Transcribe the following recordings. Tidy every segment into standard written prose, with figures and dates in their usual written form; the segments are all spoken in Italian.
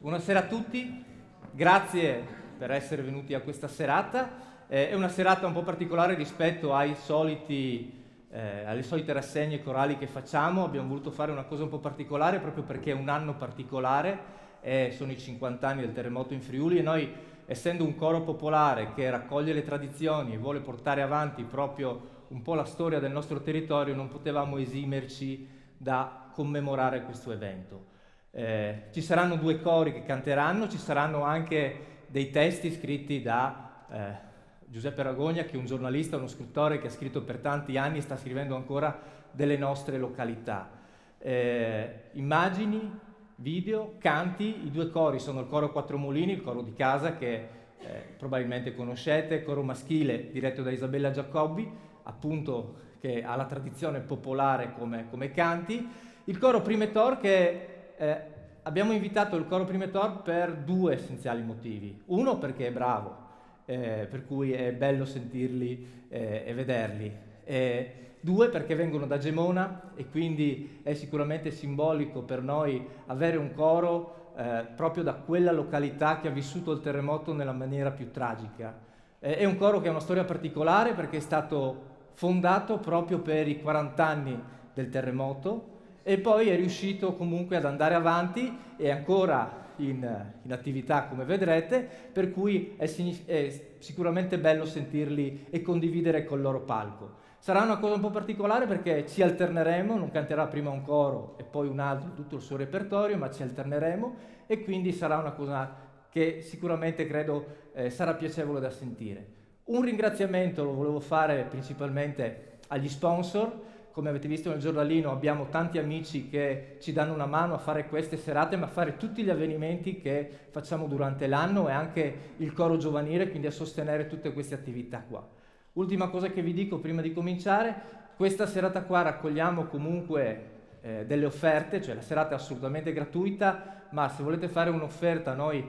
Buonasera a tutti, grazie per essere venuti a questa serata. È una serata un po' particolare rispetto alle solite rassegne corali che facciamo. Abbiamo voluto fare una cosa un po' particolare proprio perché è un anno particolare, sono i 50 anni del terremoto in Friuli e noi, essendo un coro popolare che raccoglie le tradizioni e vuole portare avanti proprio un po' la storia del nostro territorio, non potevamo esimerci da commemorare questo evento. Ci saranno 2 cori che canteranno, ci saranno anche dei testi scritti da Giuseppe Ragogna, che è un giornalista, uno scrittore che ha scritto per tanti anni e sta scrivendo ancora delle nostre località. Immagini, video, canti. I 2 cori sono il coro Quattro Mulini, il coro di casa che probabilmente conoscete, coro maschile diretto da Isabella Giacobbi, appunto che ha la tradizione popolare come canti. Il coro Primetor che abbiamo invitato il coro Primetor per 2 essenziali motivi. Uno, perché è bravo, per cui è bello sentirli e vederli. 2, perché vengono da Gemona e quindi è sicuramente simbolico per noi avere un coro proprio da quella località che ha vissuto il terremoto nella maniera più tragica. È un coro che ha una storia particolare perché è stato fondato proprio per i 40 anni del terremoto e poi è riuscito comunque ad andare avanti e ancora in attività, come vedrete, per cui è sicuramente bello sentirli e condividere col loro palco. Sarà una cosa un po' particolare perché ci alterneremo, non canterà prima un coro e poi un altro tutto il suo repertorio, ma ci alterneremo e quindi sarà una cosa che sicuramente credo sarà piacevole da sentire. Un ringraziamento lo volevo fare principalmente agli sponsor. Come avete visto nel giornalino abbiamo tanti amici che ci danno una mano a fare queste serate, ma a fare tutti gli avvenimenti che facciamo durante l'anno e anche il coro giovanile, quindi a sostenere tutte queste attività qua. Ultima cosa che vi dico prima di cominciare, questa serata qua raccogliamo comunque delle offerte, cioè la serata è assolutamente gratuita, ma se volete fare un'offerta noi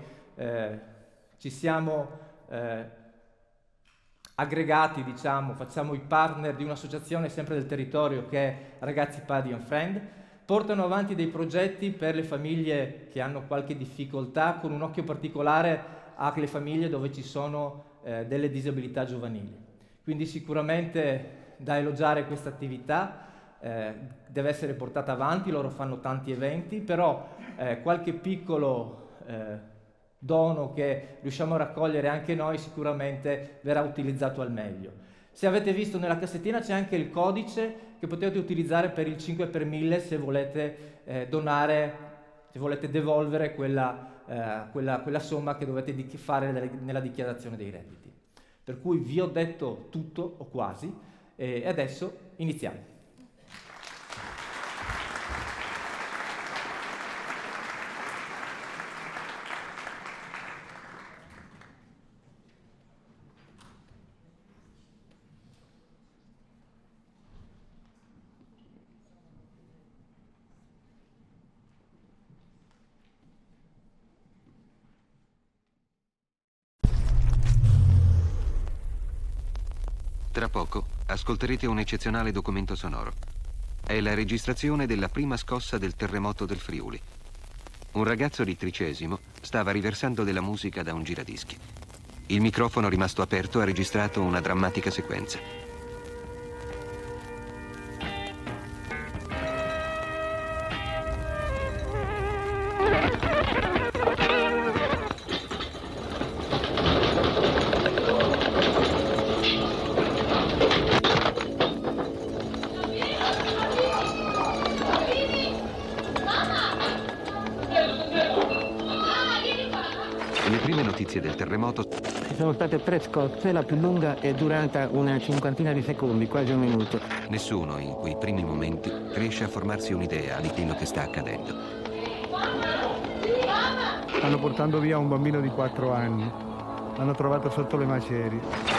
ci siamo aggregati, diciamo, facciamo i partner di un'associazione sempre del territorio che è Ragazzi Paddy and Friend, portano avanti dei progetti per le famiglie che hanno qualche difficoltà, con un occhio particolare alle famiglie dove ci sono delle disabilità giovanili. Quindi sicuramente da elogiare questa attività, deve essere portata avanti, loro fanno tanti eventi, però qualche piccolo dono che riusciamo a raccogliere anche noi sicuramente verrà utilizzato al meglio. Se avete visto nella cassettina c'è anche il codice che potete utilizzare per il 5 per 1000 se volete donare, se volete devolvere quella somma che dovete fare nella dichiarazione dei redditi. Per cui vi ho detto tutto o quasi e adesso iniziamo. Tra poco ascolterete un eccezionale documento sonoro. È la registrazione della prima scossa del terremoto del Friuli. Un ragazzo di Tricesimo stava riversando della musica da un giradischi. Il microfono rimasto aperto ha registrato una drammatica sequenza. Le prime notizie del terremoto Ci sono state 3 scosse, la più lunga è durata una cinquantina di secondi, quasi un minuto. Nessuno in quei primi momenti riesce a formarsi un'idea di quello che sta accadendo. Stanno portando via un bambino di 4 anni. L'hanno trovato sotto le macerie.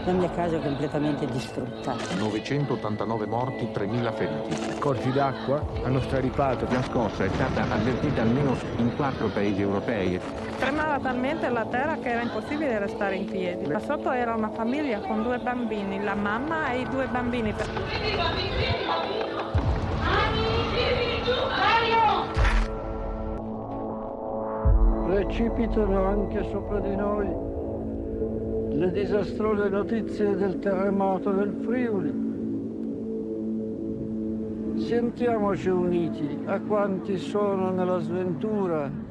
La mia casa è completamente distrutta. 989 morti, 3.000 feriti. Corsi d'acqua hanno straripato. La scossa è stata avvertita almeno in 4 paesi europei. Tremava talmente la terra che era impossibile restare in piedi. Da sotto era una famiglia con 2 bambini, la mamma e i 2 bambini. Vieni bambini, vieni bambino! Vieni giù! precipitano anche sopra di noi le disastrose notizie del terremoto del Friuli. Sentiamoci uniti a quanti sono nella sventura.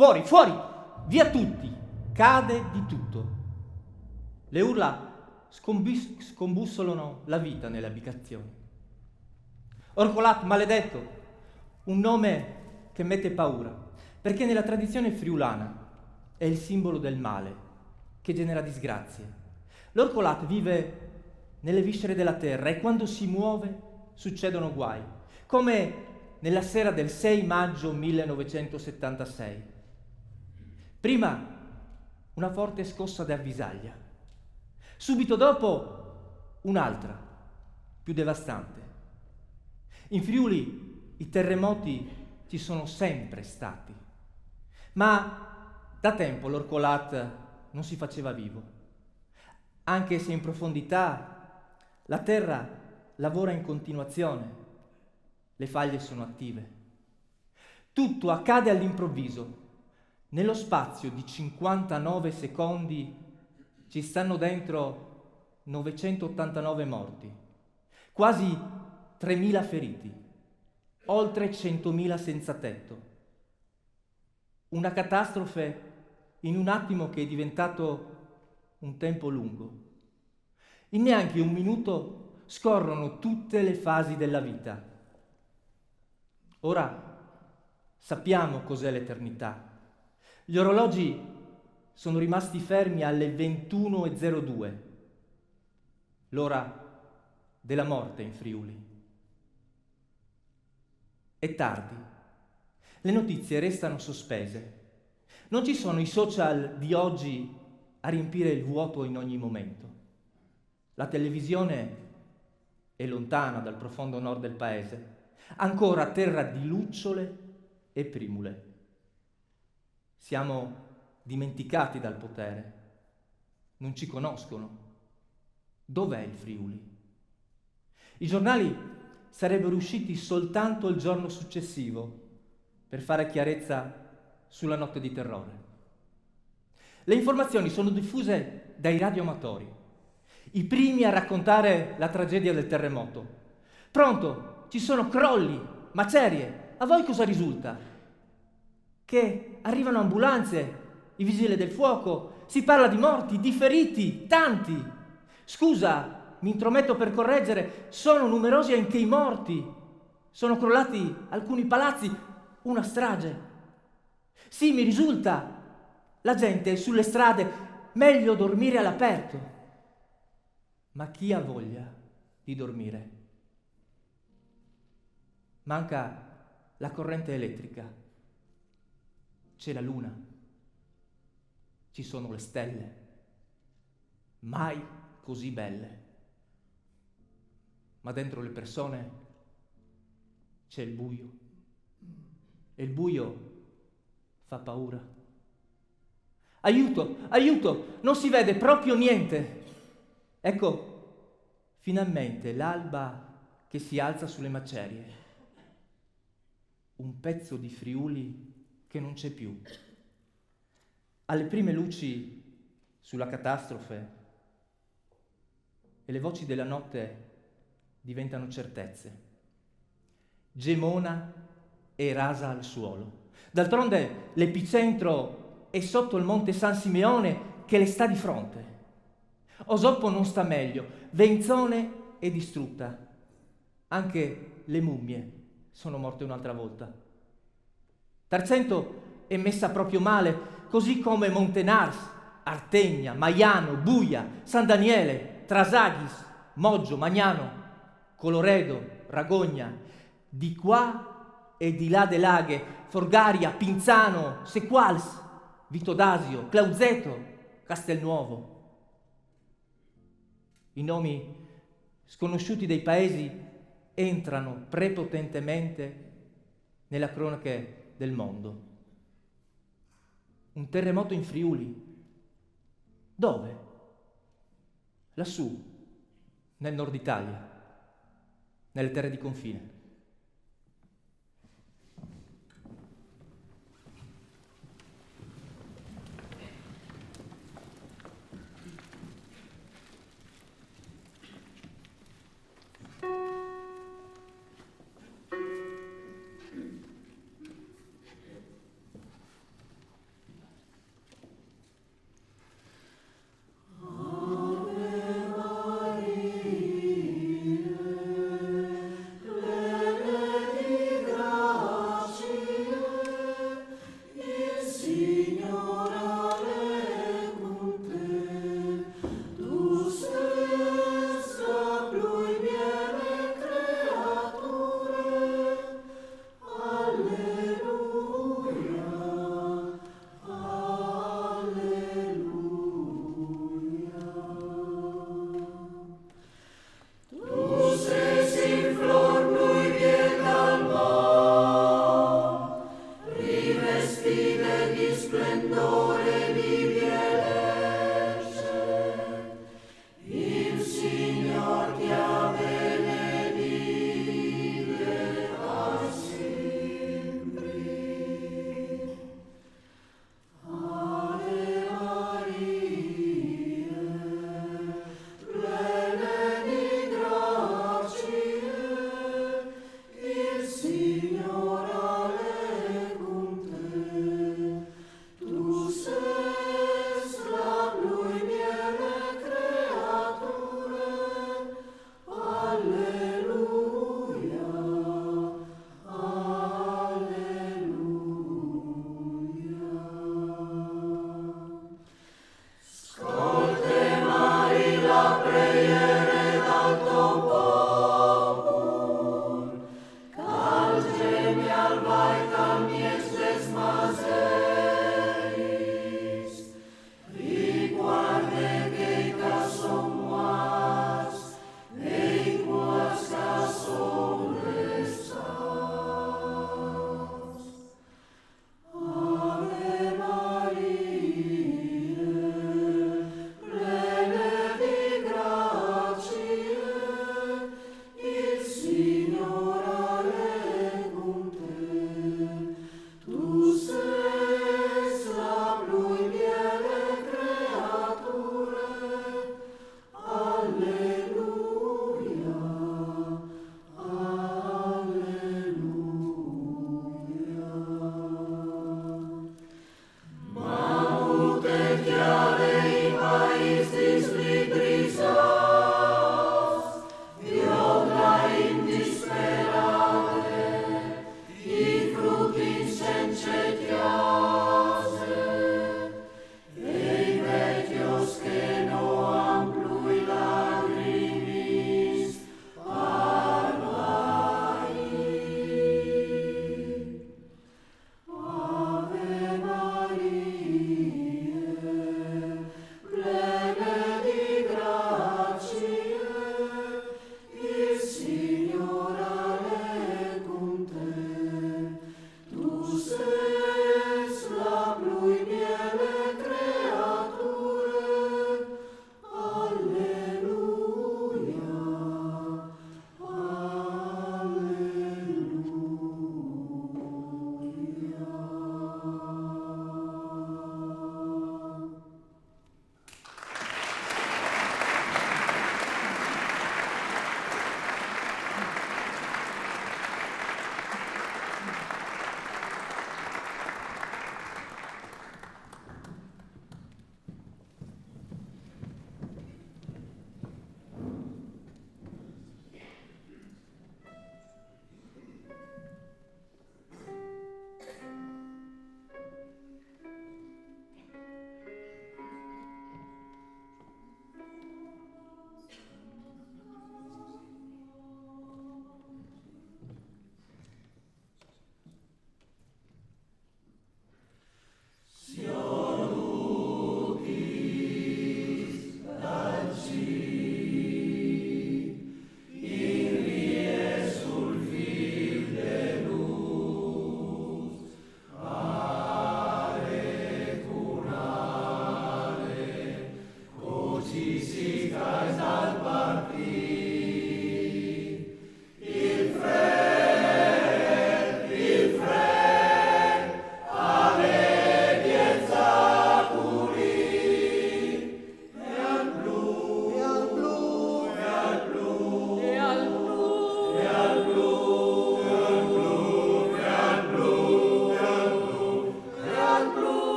fuori, fuori, via tutti, cade di tutto. Le urla scombussolano la vita nelle abitazioni. Orcolat, maledetto, un nome che mette paura, perché nella tradizione friulana è il simbolo del male, che genera disgrazie. L'orcolat vive nelle viscere della terra e quando si muove succedono guai, come nella sera del 6 maggio 1976. Prima una forte scossa di avvisaglia, subito dopo un'altra, più devastante. In Friuli i terremoti ci sono sempre stati, ma da tempo l'orcolat non si faceva vivo, anche se in profondità la terra lavora in continuazione, le faglie sono attive. Tutto accade all'improvviso. Nello spazio di 59 secondi ci stanno dentro 989 morti, quasi 3.000 feriti, oltre 100.000 senza tetto. Una catastrofe in un attimo che è diventato un tempo lungo. In neanche un minuto scorrono tutte le fasi della vita. Ora sappiamo cos'è l'eternità. Gli orologi sono rimasti fermi alle 21:02, l'ora della morte in Friuli. È tardi, le notizie restano sospese. Non ci sono i social di oggi a riempire il vuoto in ogni momento. La televisione è lontana dal profondo nord del paese, ancora terra di lucciole e primule. Siamo dimenticati dal potere, non ci conoscono. Dov'è il Friuli? I giornali sarebbero usciti soltanto il giorno successivo per fare chiarezza sulla notte di terrore. Le informazioni sono diffuse dai radioamatori, i primi a raccontare la tragedia del terremoto. Pronto, ci sono crolli, macerie. A voi cosa risulta? Che arrivano ambulanze, i vigili del fuoco, si parla di morti, di feriti, tanti. Scusa, mi intrometto per correggere, sono numerosi anche i morti. Sono crollati alcuni palazzi, una strage. Sì, mi risulta. La gente è sulle strade, meglio dormire all'aperto. Ma chi ha voglia di dormire? Manca la corrente elettrica. C'è la luna, ci sono le stelle, mai così belle. Ma dentro le persone c'è il buio e il buio fa paura. Aiuto, aiuto, non si vede proprio niente. Ecco, finalmente l'alba che si alza sulle macerie. Un pezzo di Friuli che non c'è più. Alle prime luci sulla catastrofe e le voci della notte diventano certezze. Gemona è rasa al suolo. D'altronde l'epicentro è sotto il monte San Simeone che le sta di fronte. Osoppo non sta meglio, Venzone è distrutta. Anche le mummie sono morte un'altra volta. Tarzento è messa proprio male, così come Montenars, Artegna, Maiano, Buia, San Daniele, Trasaghis, Moggio, Magnano, Coloredo, Ragogna, di qua e di là de Laghe, Forgaria, Pinzano, Sequals, Vitodasio, Clauzeto, Castelnuovo. I nomi sconosciuti dei paesi entrano prepotentemente nella cronache del mondo. Un terremoto in Friuli. Dove? Lassù, nel nord Italia, nelle terre di confine.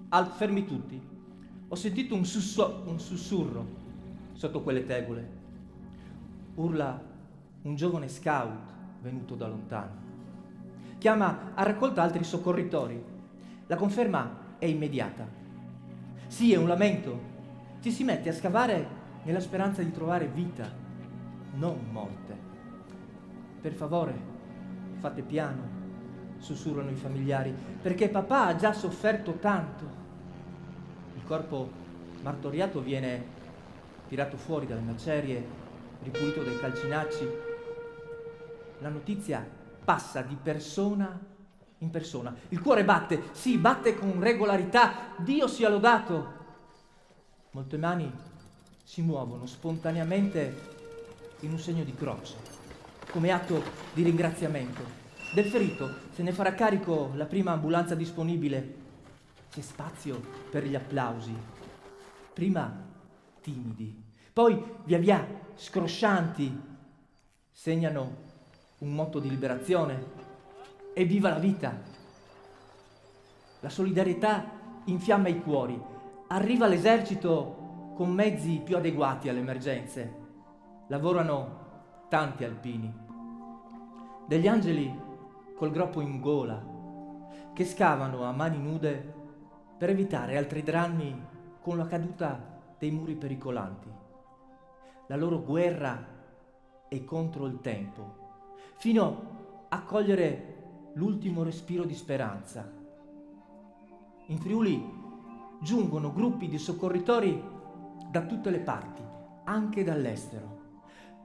Fermi tutti. Ho sentito un sussurro sotto quelle tegole. Urla un giovane scout venuto da lontano. Chiama a raccolta altri soccorritori. La conferma è immediata. Sì, è un lamento. Ci si mette a scavare nella speranza di trovare vita, non morte. Per favore, fate piano, sussurrano i familiari, perché papà ha già sofferto tanto. Il corpo martoriato viene tirato fuori dalle macerie, ripulito dai calcinacci. La notizia passa di persona in persona. Il cuore batte, sì, batte con regolarità. Dio sia lodato. Molte mani si muovono spontaneamente in un segno di croce, come atto di ringraziamento. Del ferito se ne farà carico la prima ambulanza disponibile. C'è spazio per gli applausi. Prima timidi, poi via via scroscianti. Segnano un motto di liberazione. Evviva la vita! La solidarietà infiamma i cuori. Arriva l'esercito con mezzi più adeguati alle emergenze. Lavorano tanti alpini. Degli angeli col groppo in gola, che scavano a mani nude per evitare altri drammi con la caduta dei muri pericolanti. La loro guerra è contro il tempo, fino a cogliere l'ultimo respiro di speranza. In Friuli giungono gruppi di soccorritori da tutte le parti, anche dall'estero.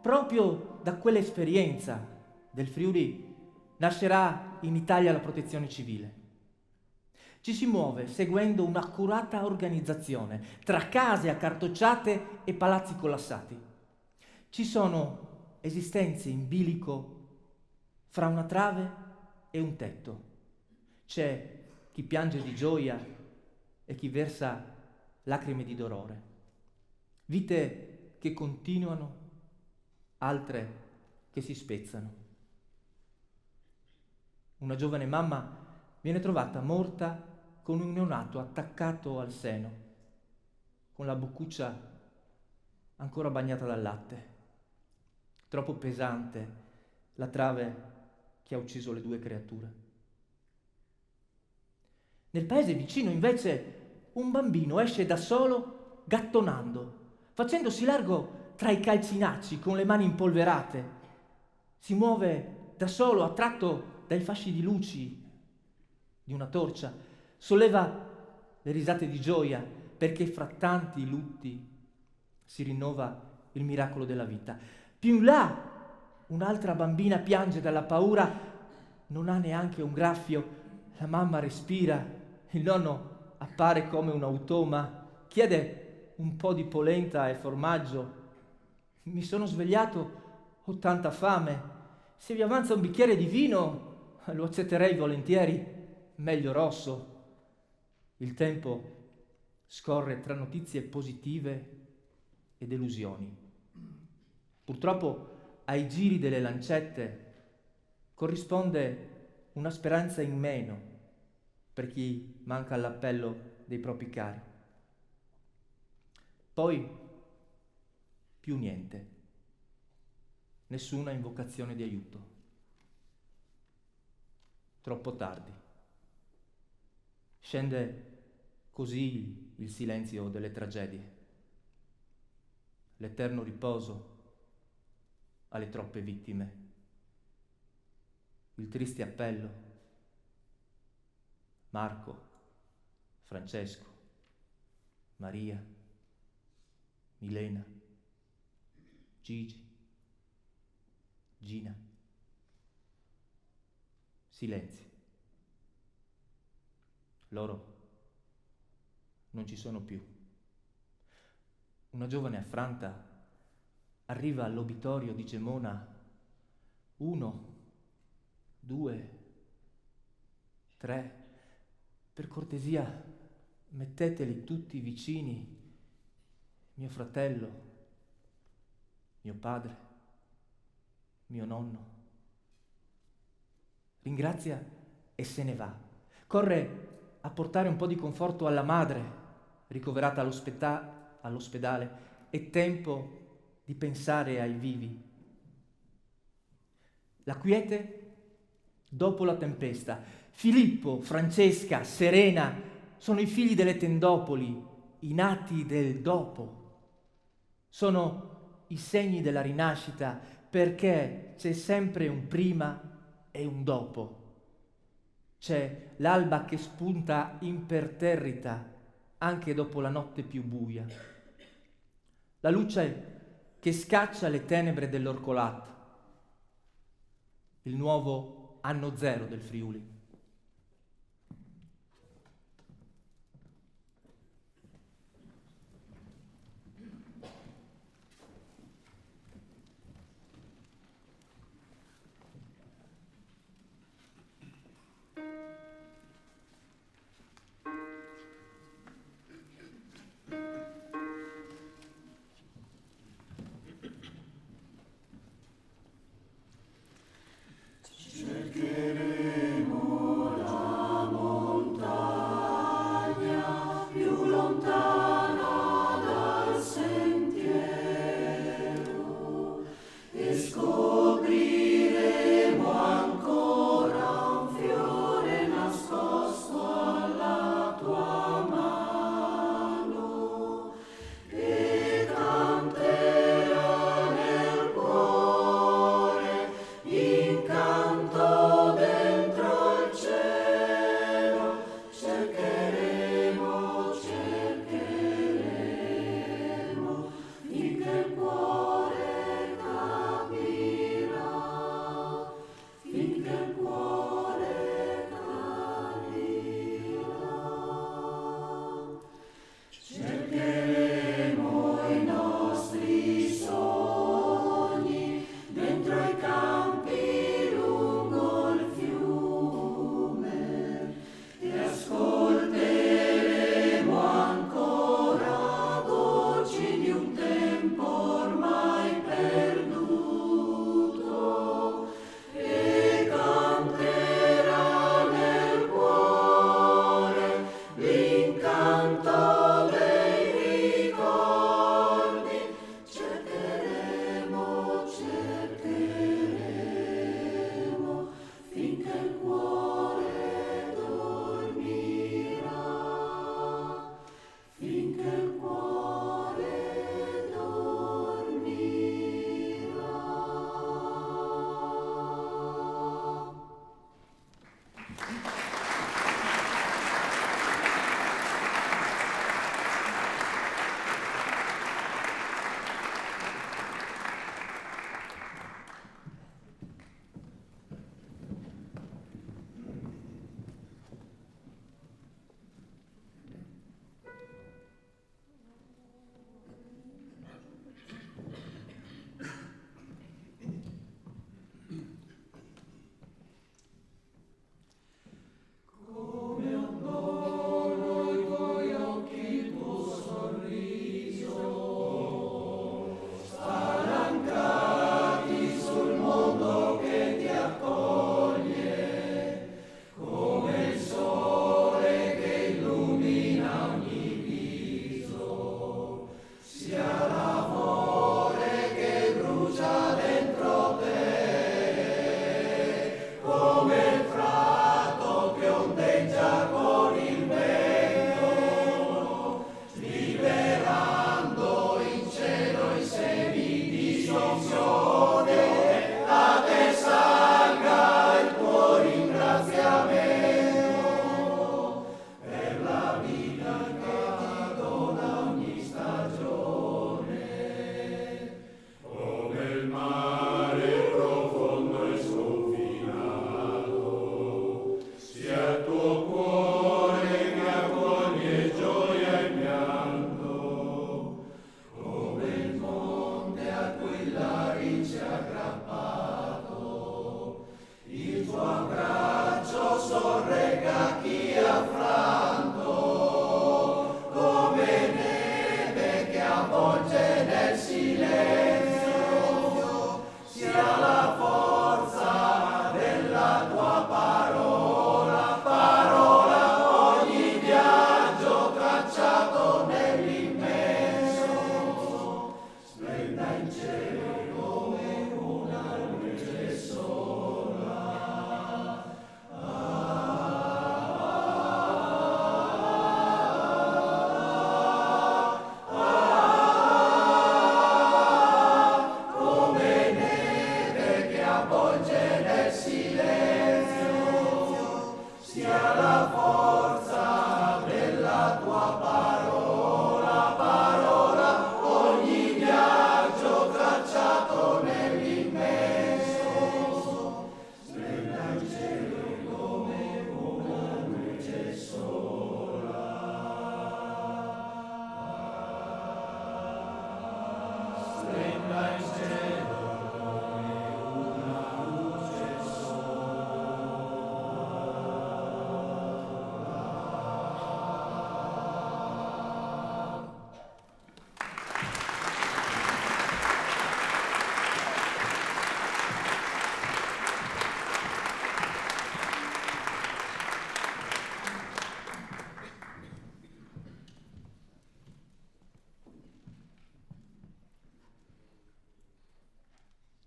Proprio da quell'esperienza del Friuli nascerà in Italia la protezione civile. Ci si muove seguendo un'accurata organizzazione tra case accartocciate e palazzi collassati. Ci sono esistenze in bilico fra una trave e un tetto. C'è chi piange di gioia e chi versa lacrime di dolore. Vite che continuano, altre che si spezzano. Una giovane mamma viene trovata morta con un neonato attaccato al seno, con la boccuccia ancora bagnata dal latte. Troppo pesante la trave che ha ucciso le due creature. Nel paese vicino, invece, un bambino esce da solo gattonando, facendosi largo tra i calcinacci con le mani impolverate. Si muove da solo, attratto dai fasci di luci di una torcia, solleva le risate di gioia perché fra tanti lutti si rinnova il miracolo della vita. Più in là un'altra bambina piange dalla paura, non ha neanche un graffio, la mamma respira, il nonno appare come un automa, chiede un po' di polenta e formaggio. Mi sono svegliato, ho tanta fame, se vi avanza un bicchiere di vino lo accetterei volentieri, meglio rosso. Il tempo scorre tra notizie positive e delusioni. Purtroppo ai giri delle lancette corrisponde una speranza in meno per chi manca all'appello dei propri cari. Poi più niente, nessuna invocazione di aiuto. Troppo tardi. Scende così il silenzio delle tragedie, l'eterno riposo alle troppe vittime, il triste appello: Marco, Francesco, Maria, Milena, Gigi, Gina. Silenzio. Loro non ci sono più. Una giovane affranta arriva all'obitorio di Gemona. 1, 2, 3. Per cortesia, metteteli tutti vicini. Mio fratello, mio padre, mio nonno. Ringrazia e se ne va. Corre a portare un po' di conforto alla madre ricoverata all'ospedale. È tempo di pensare ai vivi. La quiete dopo la tempesta. Filippo, Francesca, Serena sono i figli delle tendopoli, i nati del dopo. Sono i segni della rinascita, perché c'è sempre un prima e un dopo. C'è l'alba che spunta imperterrita anche dopo la notte più buia. La luce che scaccia le tenebre dell'Orcolat. Il nuovo anno zero del Friuli. Cercheremo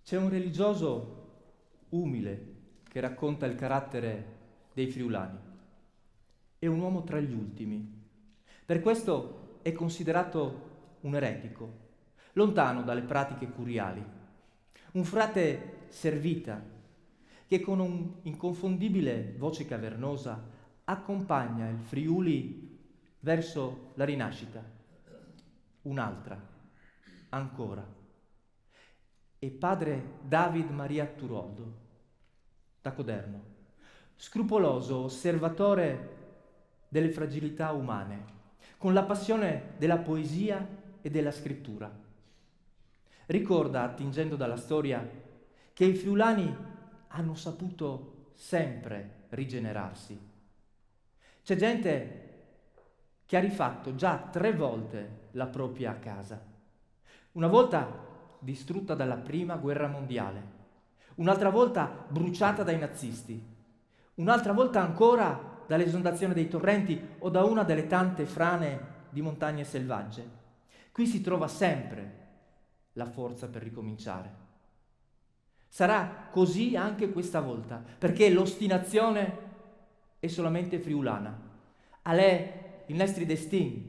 C'è un religioso umile che racconta il carattere dei friulani. È un uomo tra gli ultimi. Per questo è considerato un eretico, lontano dalle pratiche curiali. Un frate servita che con un'inconfondibile voce cavernosa accompagna il Friuli verso la rinascita. Un'altra, ancora. E padre David Maria Turoldo, da Coderno, scrupoloso osservatore delle fragilità umane, con la passione della poesia e della scrittura. Ricorda, attingendo dalla storia, che i friulani hanno saputo sempre rigenerarsi. C'è gente che ha rifatto già 3 volte la propria casa. Una volta distrutta dalla Prima Guerra Mondiale, un'altra volta bruciata dai nazisti, un'altra volta ancora dall'esondazione dei torrenti o da una delle tante frane di montagne selvagge. Qui si trova sempre la forza per ricominciare. Sarà così anche questa volta, perché l'ostinazione è solamente friulana. A lei il nostro destino.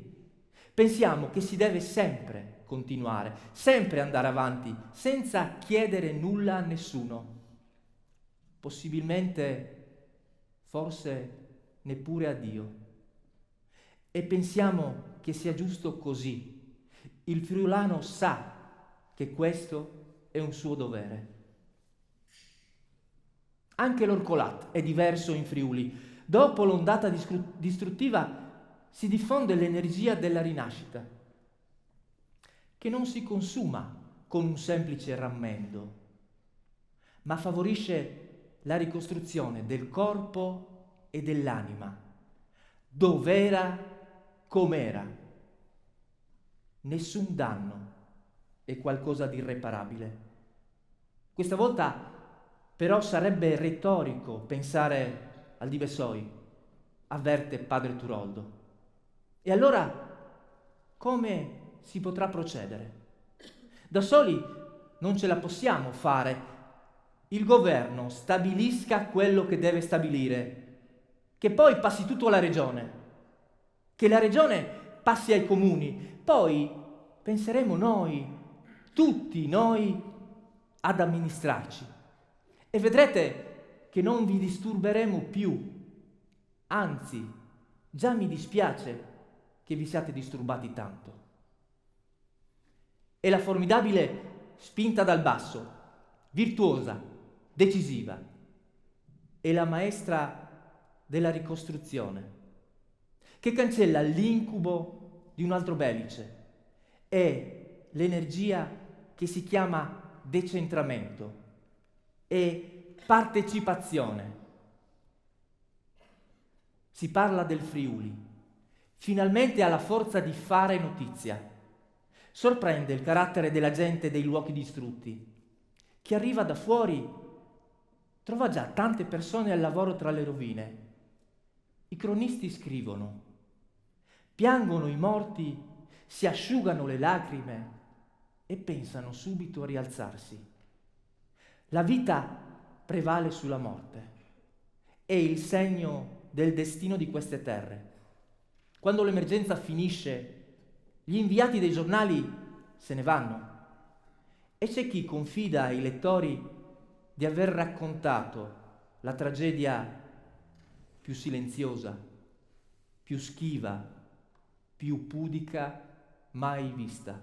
Pensiamo che si deve sempre continuare, sempre andare avanti, senza chiedere nulla a nessuno. Possibilmente, forse neppure a Dio. E pensiamo che sia giusto così. Il friulano sa che questo è un suo dovere. Anche l'orcolat è diverso in Friuli. Dopo l'ondata distruttiva si diffonde l'energia della rinascita, che non si consuma con un semplice rammendo, ma favorisce la ricostruzione del corpo e dell'anima, dov'era, com'era. Nessun danno è qualcosa di irreparabile. Questa volta però sarebbe retorico pensare al Divesoi, avverte padre Turoldo. E allora come si potrà procedere? Da soli non ce la possiamo fare. Il governo stabilisca quello che deve stabilire, che poi passi tutto alla regione, che la regione passi ai comuni, poi penseremo noi, tutti noi, ad amministrarci. E vedrete che non vi disturberemo più. Anzi, già mi dispiace che vi siate disturbati tanto. È la formidabile spinta dal basso, virtuosa, decisiva. È la maestra della ricostruzione, che cancella l'incubo di un altro Belice. È l'energia che si chiama decentramento e partecipazione. Si parla del Friuli. Finalmente ha la forza di fare notizia. Sorprende il carattere della gente dei luoghi distrutti. Chi arriva da fuori trova già tante persone al lavoro tra le rovine. I cronisti scrivono: piangono i morti, si asciugano le lacrime e pensano subito a rialzarsi. La vita prevale sulla morte. È il segno del destino di queste terre. Quando l'emergenza finisce, gli inviati dei giornali se ne vanno e c'è chi confida ai lettori di aver raccontato la tragedia più silenziosa, più schiva, più pudica mai vista.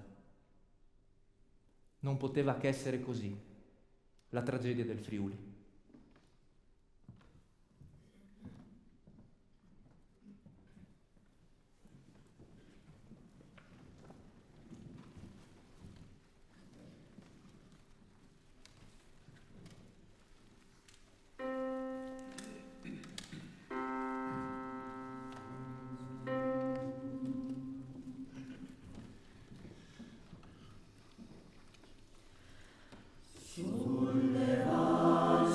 Non poteva che essere così, la tragedia del Friuli. Sulle valli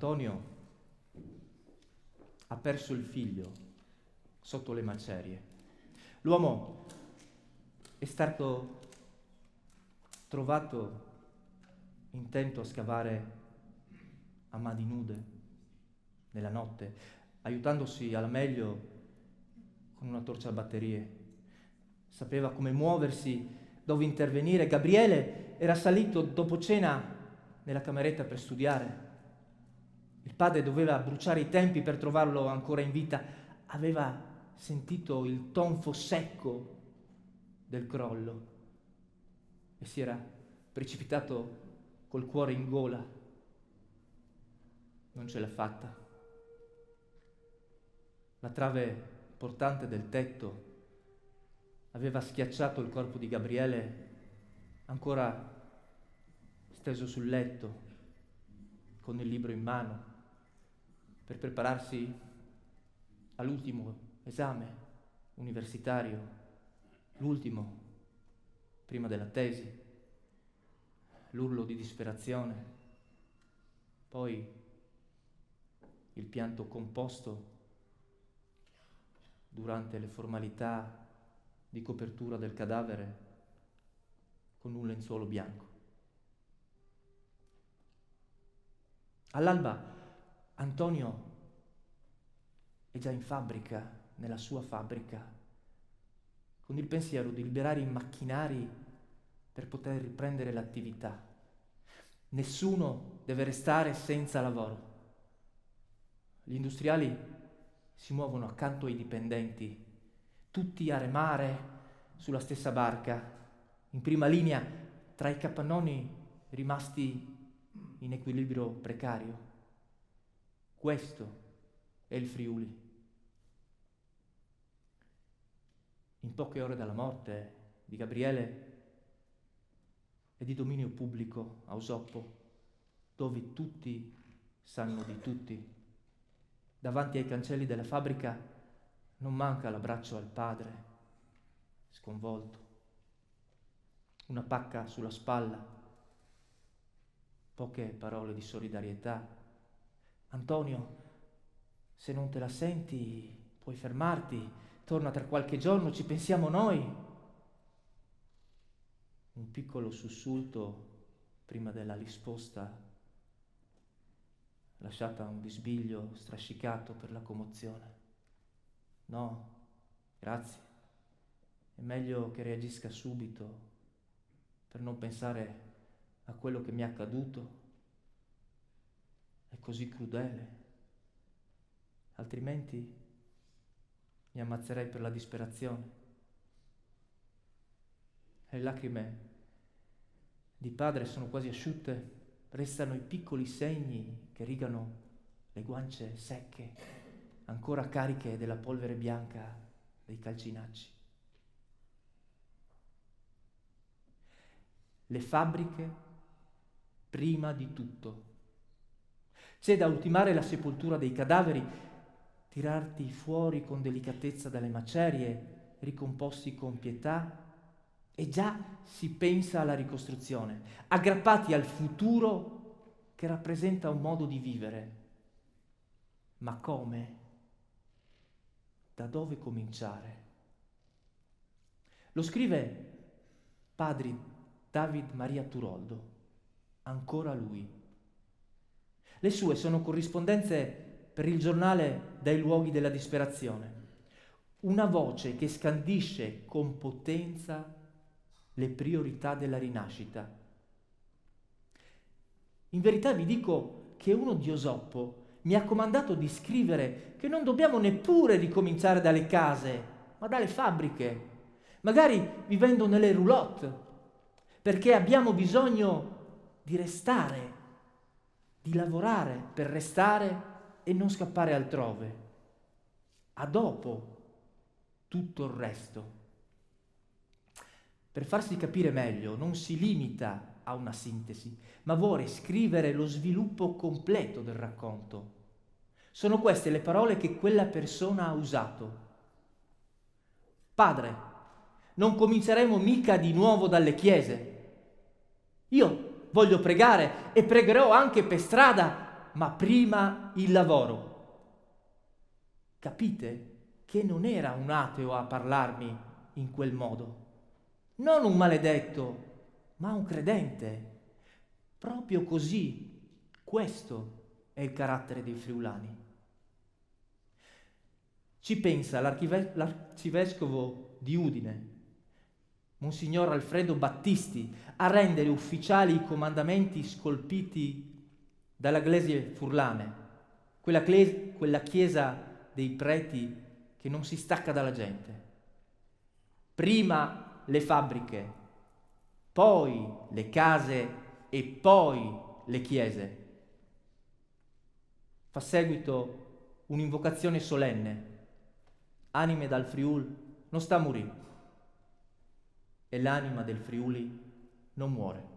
Antonio ha perso il figlio sotto le macerie. L'uomo è stato trovato intento a scavare a mani nude nella notte, aiutandosi alla meglio con una torcia a batterie. Sapeva come muoversi, dove intervenire. Gabriele era salito dopo cena nella cameretta per studiare. Il padre doveva bruciare i tempi per trovarlo ancora in vita. Aveva sentito il tonfo secco del crollo e si era precipitato col cuore in gola. Non ce l'ha fatta. La trave portante del tetto aveva schiacciato il corpo di Gabriele ancora steso sul letto, con il libro in mano, per prepararsi all'ultimo esame universitario, l'ultimo prima della tesi. L'urlo di disperazione, poi il pianto composto durante le formalità di copertura del cadavere con un lenzuolo bianco. All'alba Antonio è già in fabbrica, nella sua fabbrica, con il pensiero di liberare i macchinari per poter riprendere l'attività. Nessuno deve restare senza lavoro. Gli industriali si muovono accanto ai dipendenti, tutti a remare sulla stessa barca, in prima linea tra i capannoni rimasti in equilibrio precario. Questo è il Friuli. In poche ore dalla morte di Gabriele è di dominio pubblico a Usoppo, dove tutti sanno di tutti. Davanti ai cancelli della fabbrica non manca l'abbraccio al padre, sconvolto, una pacca sulla spalla, poche parole di solidarietà. Antonio, se non te la senti, puoi fermarti, torna tra qualche giorno, ci pensiamo noi. Un piccolo sussulto prima della risposta, lasciata un bisbiglio strascicato per la commozione. No, grazie. È meglio che reagisca subito per non pensare a quello che mi è accaduto. È così crudele. Altrimenti mi ammazzerei per la disperazione. Le lacrime di padre sono quasi asciutte, restano i piccoli segni che rigano le guance secche, ancora cariche della polvere bianca dei calcinacci. Le fabbriche prima di tutto. C'è da ultimare la sepoltura dei cadaveri, tirarti fuori con delicatezza dalle macerie, ricomposti con pietà, e già si pensa alla ricostruzione, aggrappati al futuro che rappresenta un modo di vivere. Ma come? Da dove cominciare? Lo scrive padre David Maria Turoldo, ancora lui. Le sue sono corrispondenze per il giornale Dai luoghi della disperazione, una voce che scandisce con potenza le priorità della rinascita. In verità vi dico che uno di Esopo mi ha comandato di scrivere che non dobbiamo neppure ricominciare dalle case, ma dalle fabbriche, magari vivendo nelle roulotte, perché abbiamo bisogno di restare, di lavorare per restare e non scappare altrove. A dopo tutto il resto. Per farsi capire meglio, non si limita a una sintesi, ma vuole scrivere lo sviluppo completo del racconto. Sono queste le parole che quella persona ha usato. Padre, non cominceremo mica di nuovo dalle chiese. Io voglio pregare e pregherò anche per strada, ma prima il lavoro. Capite che non era un ateo a parlarmi in quel modo. Non un maledetto, ma un credente. Proprio così, questo è il carattere dei friulani. Ci pensa l'arcivescovo di Udine, Monsignor Alfredo Battisti, a rendere ufficiali i comandamenti scolpiti dalla Glesie Furlane, quella chiesa dei preti che non si stacca dalla gente. Prima le fabbriche, poi le case e poi le chiese. Fa seguito un'invocazione solenne. Anime dal Friul non sta a morire e l'anima del Friuli non muore.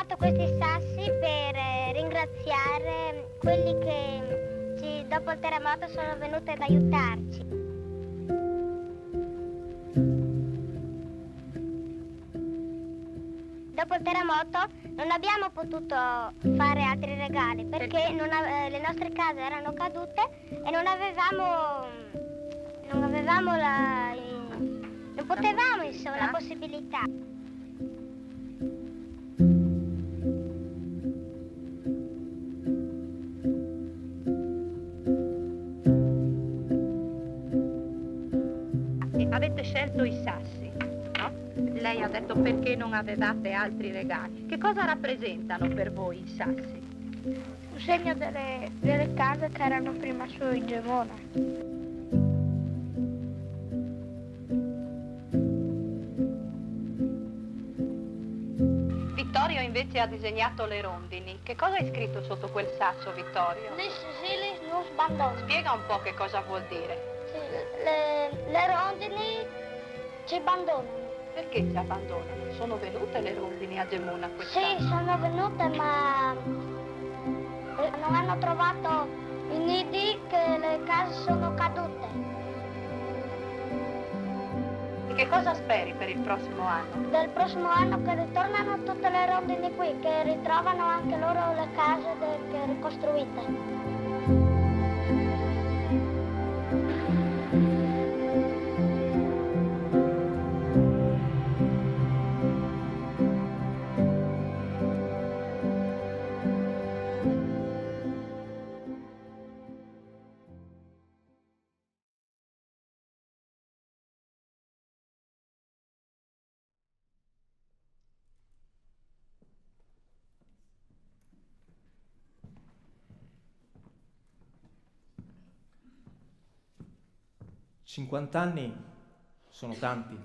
fatto questi sassi per ringraziare quelli che dopo il terremoto sono venuti ad aiutarci. Dopo il terremoto non abbiamo potuto fare altri regali perché le nostre case erano cadute e non potevamo, insomma, la possibilità. Avete scelto i sassi, no? Lei ha detto perché non avevate altri regali. Che cosa rappresentano per voi i sassi? Un segno delle case che erano prima su in Gemona. Vittorio invece ha disegnato le rondini. Che cosa hai scritto sotto quel sasso, Vittorio? Spiega un po' che cosa vuol dire. Le rondini ci abbandonano. Perché ci abbandonano? Sono venute le rondini a Gemona quest'anno? Sì, sono venute, ma non hanno trovato i nidi, che le case sono cadute. E che cosa speri per il prossimo anno? Del prossimo anno che ritornano tutte le rondini qui, che ritrovano anche loro le case ricostruite. «50 anni sono tanti,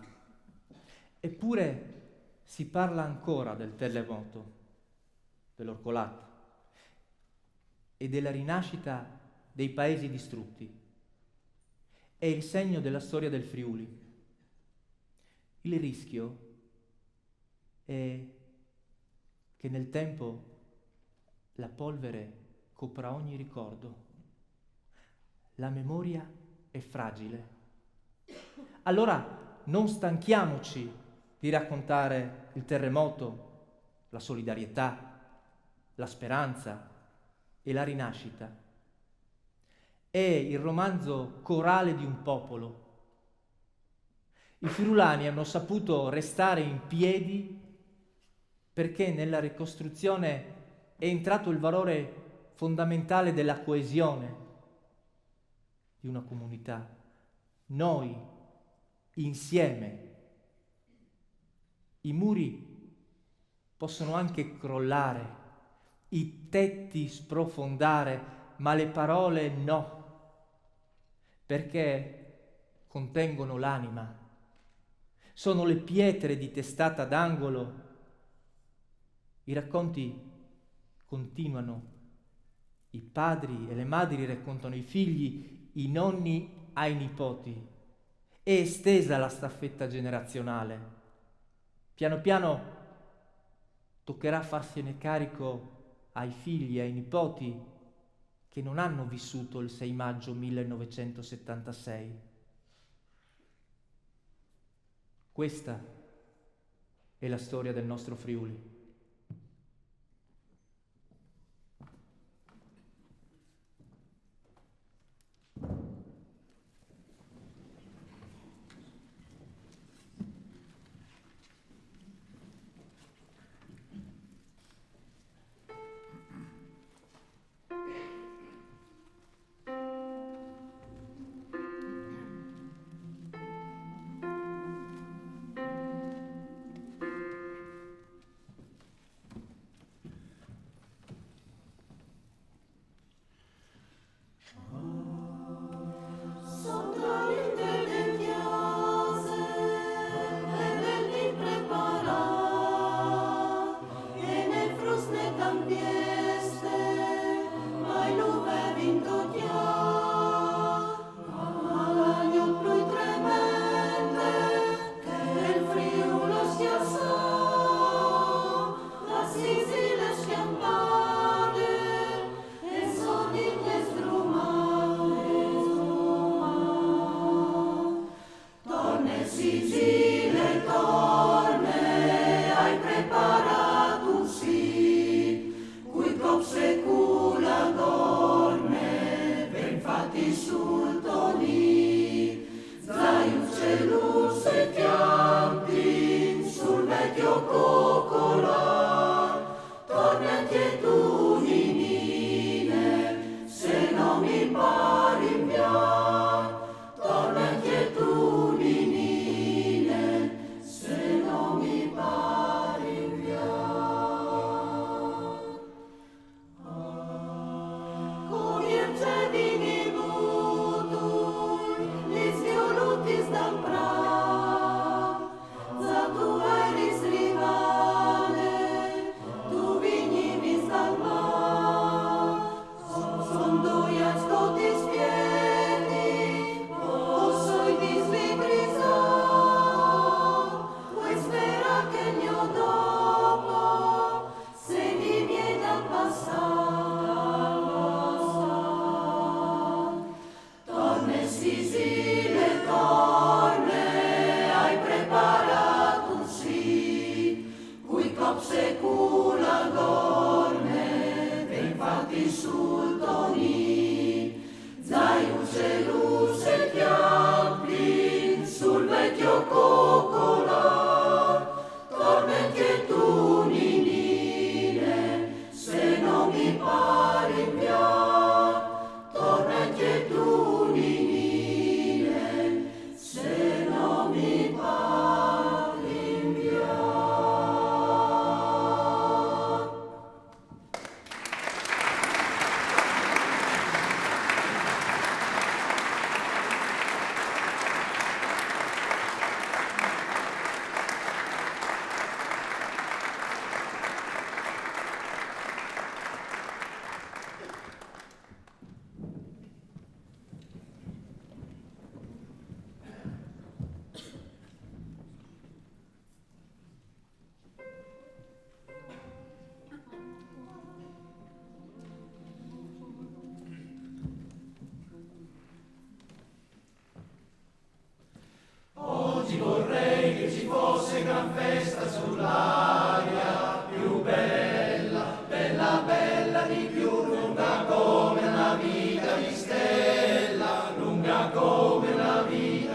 eppure si parla ancora del terremoto, dell'Orcolat e della rinascita dei paesi distrutti. È il segno della storia del Friuli. Il rischio è che nel tempo la polvere copra ogni ricordo. La memoria è fragile. Allora non stanchiamoci di raccontare il terremoto, la solidarietà, la speranza e la rinascita. È il romanzo corale di un popolo. I friulani hanno saputo restare in piedi perché nella ricostruzione è entrato il valore fondamentale della coesione di una comunità. Noi, insieme. I muri possono anche crollare, i tetti sprofondare, ma le parole no, perché contengono l'anima. Sono le pietre di testata d'angolo. I racconti continuano. I padri e le madri raccontano ai figli, i nonni ai nipoti. È estesa la staffetta generazionale. Piano piano toccherà farsene carico ai figli e ai nipoti che non hanno vissuto il 6 maggio 1976. Questa è la storia del nostro Friuli.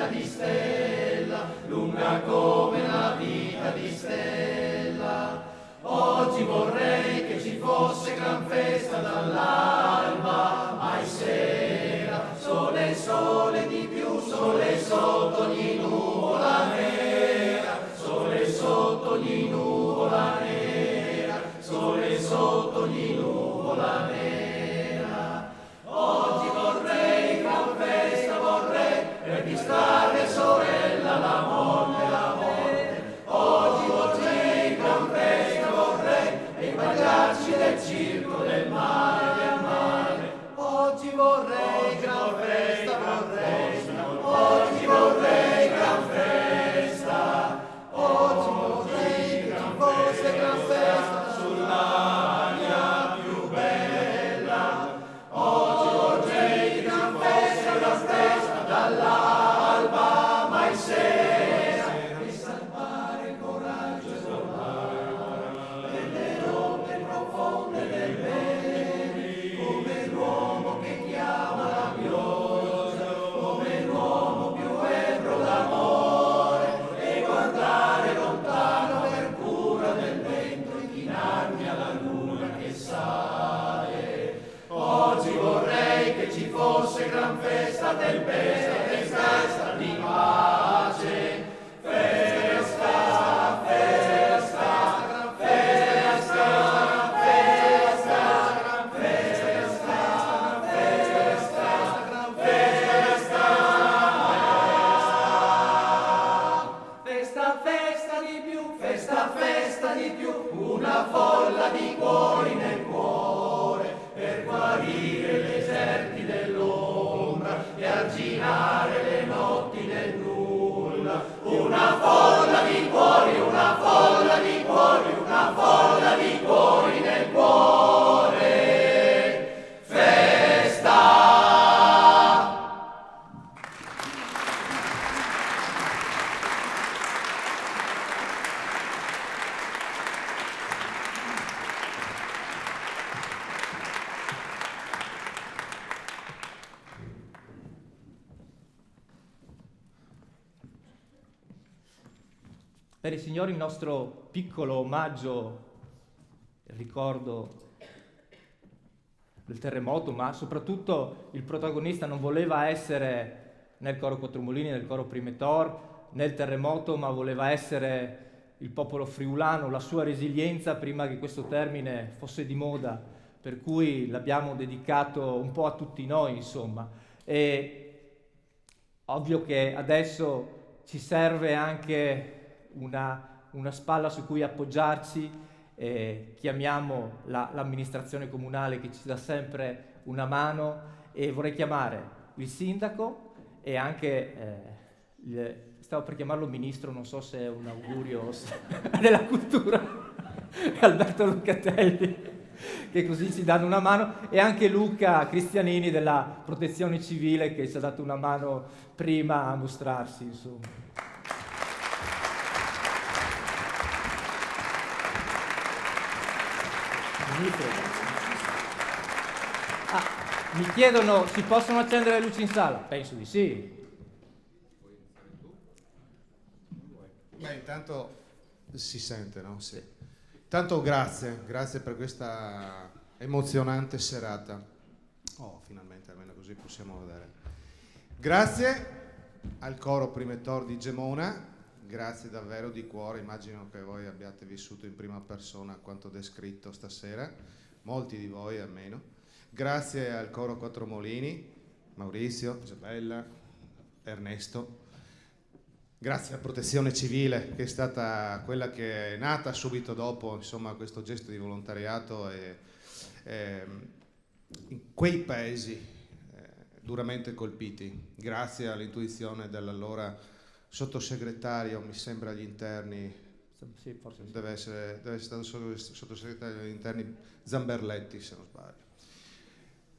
vita di Stella, lunga come la vita di Stella. Oggi vorrei che ci fosse gran festa dall'alba, mai sera, sole, sole di più, sole sotto ogni nuvola nera, sole sotto ogni nuvola nera, sole sotto ogni nuvola nera. Oggi vorrei gran festa, vorrei per distrarre sorella la morte, la morte. Oggi vorrei gran festa, vorrei equipaggiarci del circo del mare, del mare. Oggi vorrei gran festa, vorrei, oggi vorrei gran festa, oggi vorrei che ci fosse gran festa sull'aria più bella. Oggi vorrei che ci fosse gran festa dall'alba mai sera, e salvare il coraggio e volare nelle rotte profonde del bene, come l'uomo che chiama la pioggia, come l'uomo più ebro d'amore, e guardare lontano per cura del vento, inchinarmi alla luna che sale. Oggi vorrei che ci fosse gran festa del bene, festa di pace, festa, festa, gran festa, festa, gran festa, gran festa, gran festa, festa, festa di più, festa, festa di più, una folla di cuori nel cuore, per guarire i deserti dell'ombra e arginare le notti del nulla. Una folla di cuori, una folla di cuori, una folla di cuori nel cuore. Festa! Per i signori il nostro piccolo omaggio, il ricordo del terremoto, ma soprattutto il protagonista non voleva essere nel coro Quattromolini, nel coro Primetor, nel terremoto, ma voleva essere il popolo friulano, la sua resilienza prima che questo termine fosse di moda, per cui l'abbiamo dedicato un po' a tutti noi, insomma. E ovvio che adesso ci serve anche una spalla su cui appoggiarci, chiamiamo l'amministrazione comunale che ci dà sempre una mano, e vorrei chiamare il sindaco e anche stavo per chiamarlo ministro, non so se è un augurio della cultura, Alberto Lucatelli, che così ci danno una mano, e anche Luca Cristianini della Protezione Civile, che ci ha dato una mano prima a mostrarsi, insomma. Mi chiedono, si possono accendere le luci in sala? Penso di sì. Beh, intanto si sente, no? Sì. Intanto grazie per questa emozionante serata. Oh, finalmente, almeno così possiamo vedere. Grazie al coro Primetor di Gemona, grazie davvero di cuore, immagino che voi abbiate vissuto in prima persona quanto descritto stasera, molti di voi almeno. Grazie al coro Quattromolini, Maurizio, Isabella, Ernesto. Grazie alla Protezione Civile, che è stata quella che è nata subito dopo, insomma, questo gesto di volontariato in quei paesi duramente colpiti. Grazie all'intuizione dell'allora sottosegretario, mi sembra agli interni, sì, forse sì. deve essere stato sottosegretario agli interni Zamberletti, se non sbaglio.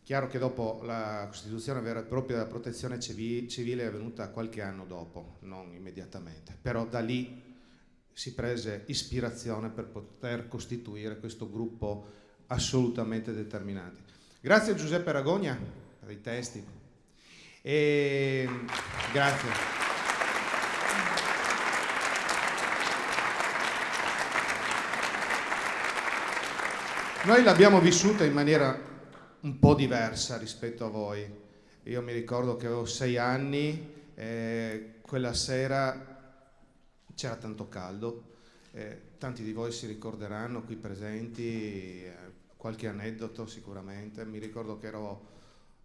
Chiaro che dopo la costituzione vera e propria della Protezione Civile è venuta qualche anno dopo, non immediatamente, però da lì si prese ispirazione per poter costituire questo gruppo assolutamente determinante. Grazie a Giuseppe Ragogna per i testi. E grazie. Noi l'abbiamo vissuta in maniera un po' diversa rispetto a voi. Io mi ricordo che avevo 6 anni, quella sera c'era tanto caldo, tanti di voi si ricorderanno qui presenti, qualche aneddoto sicuramente. Mi ricordo che ero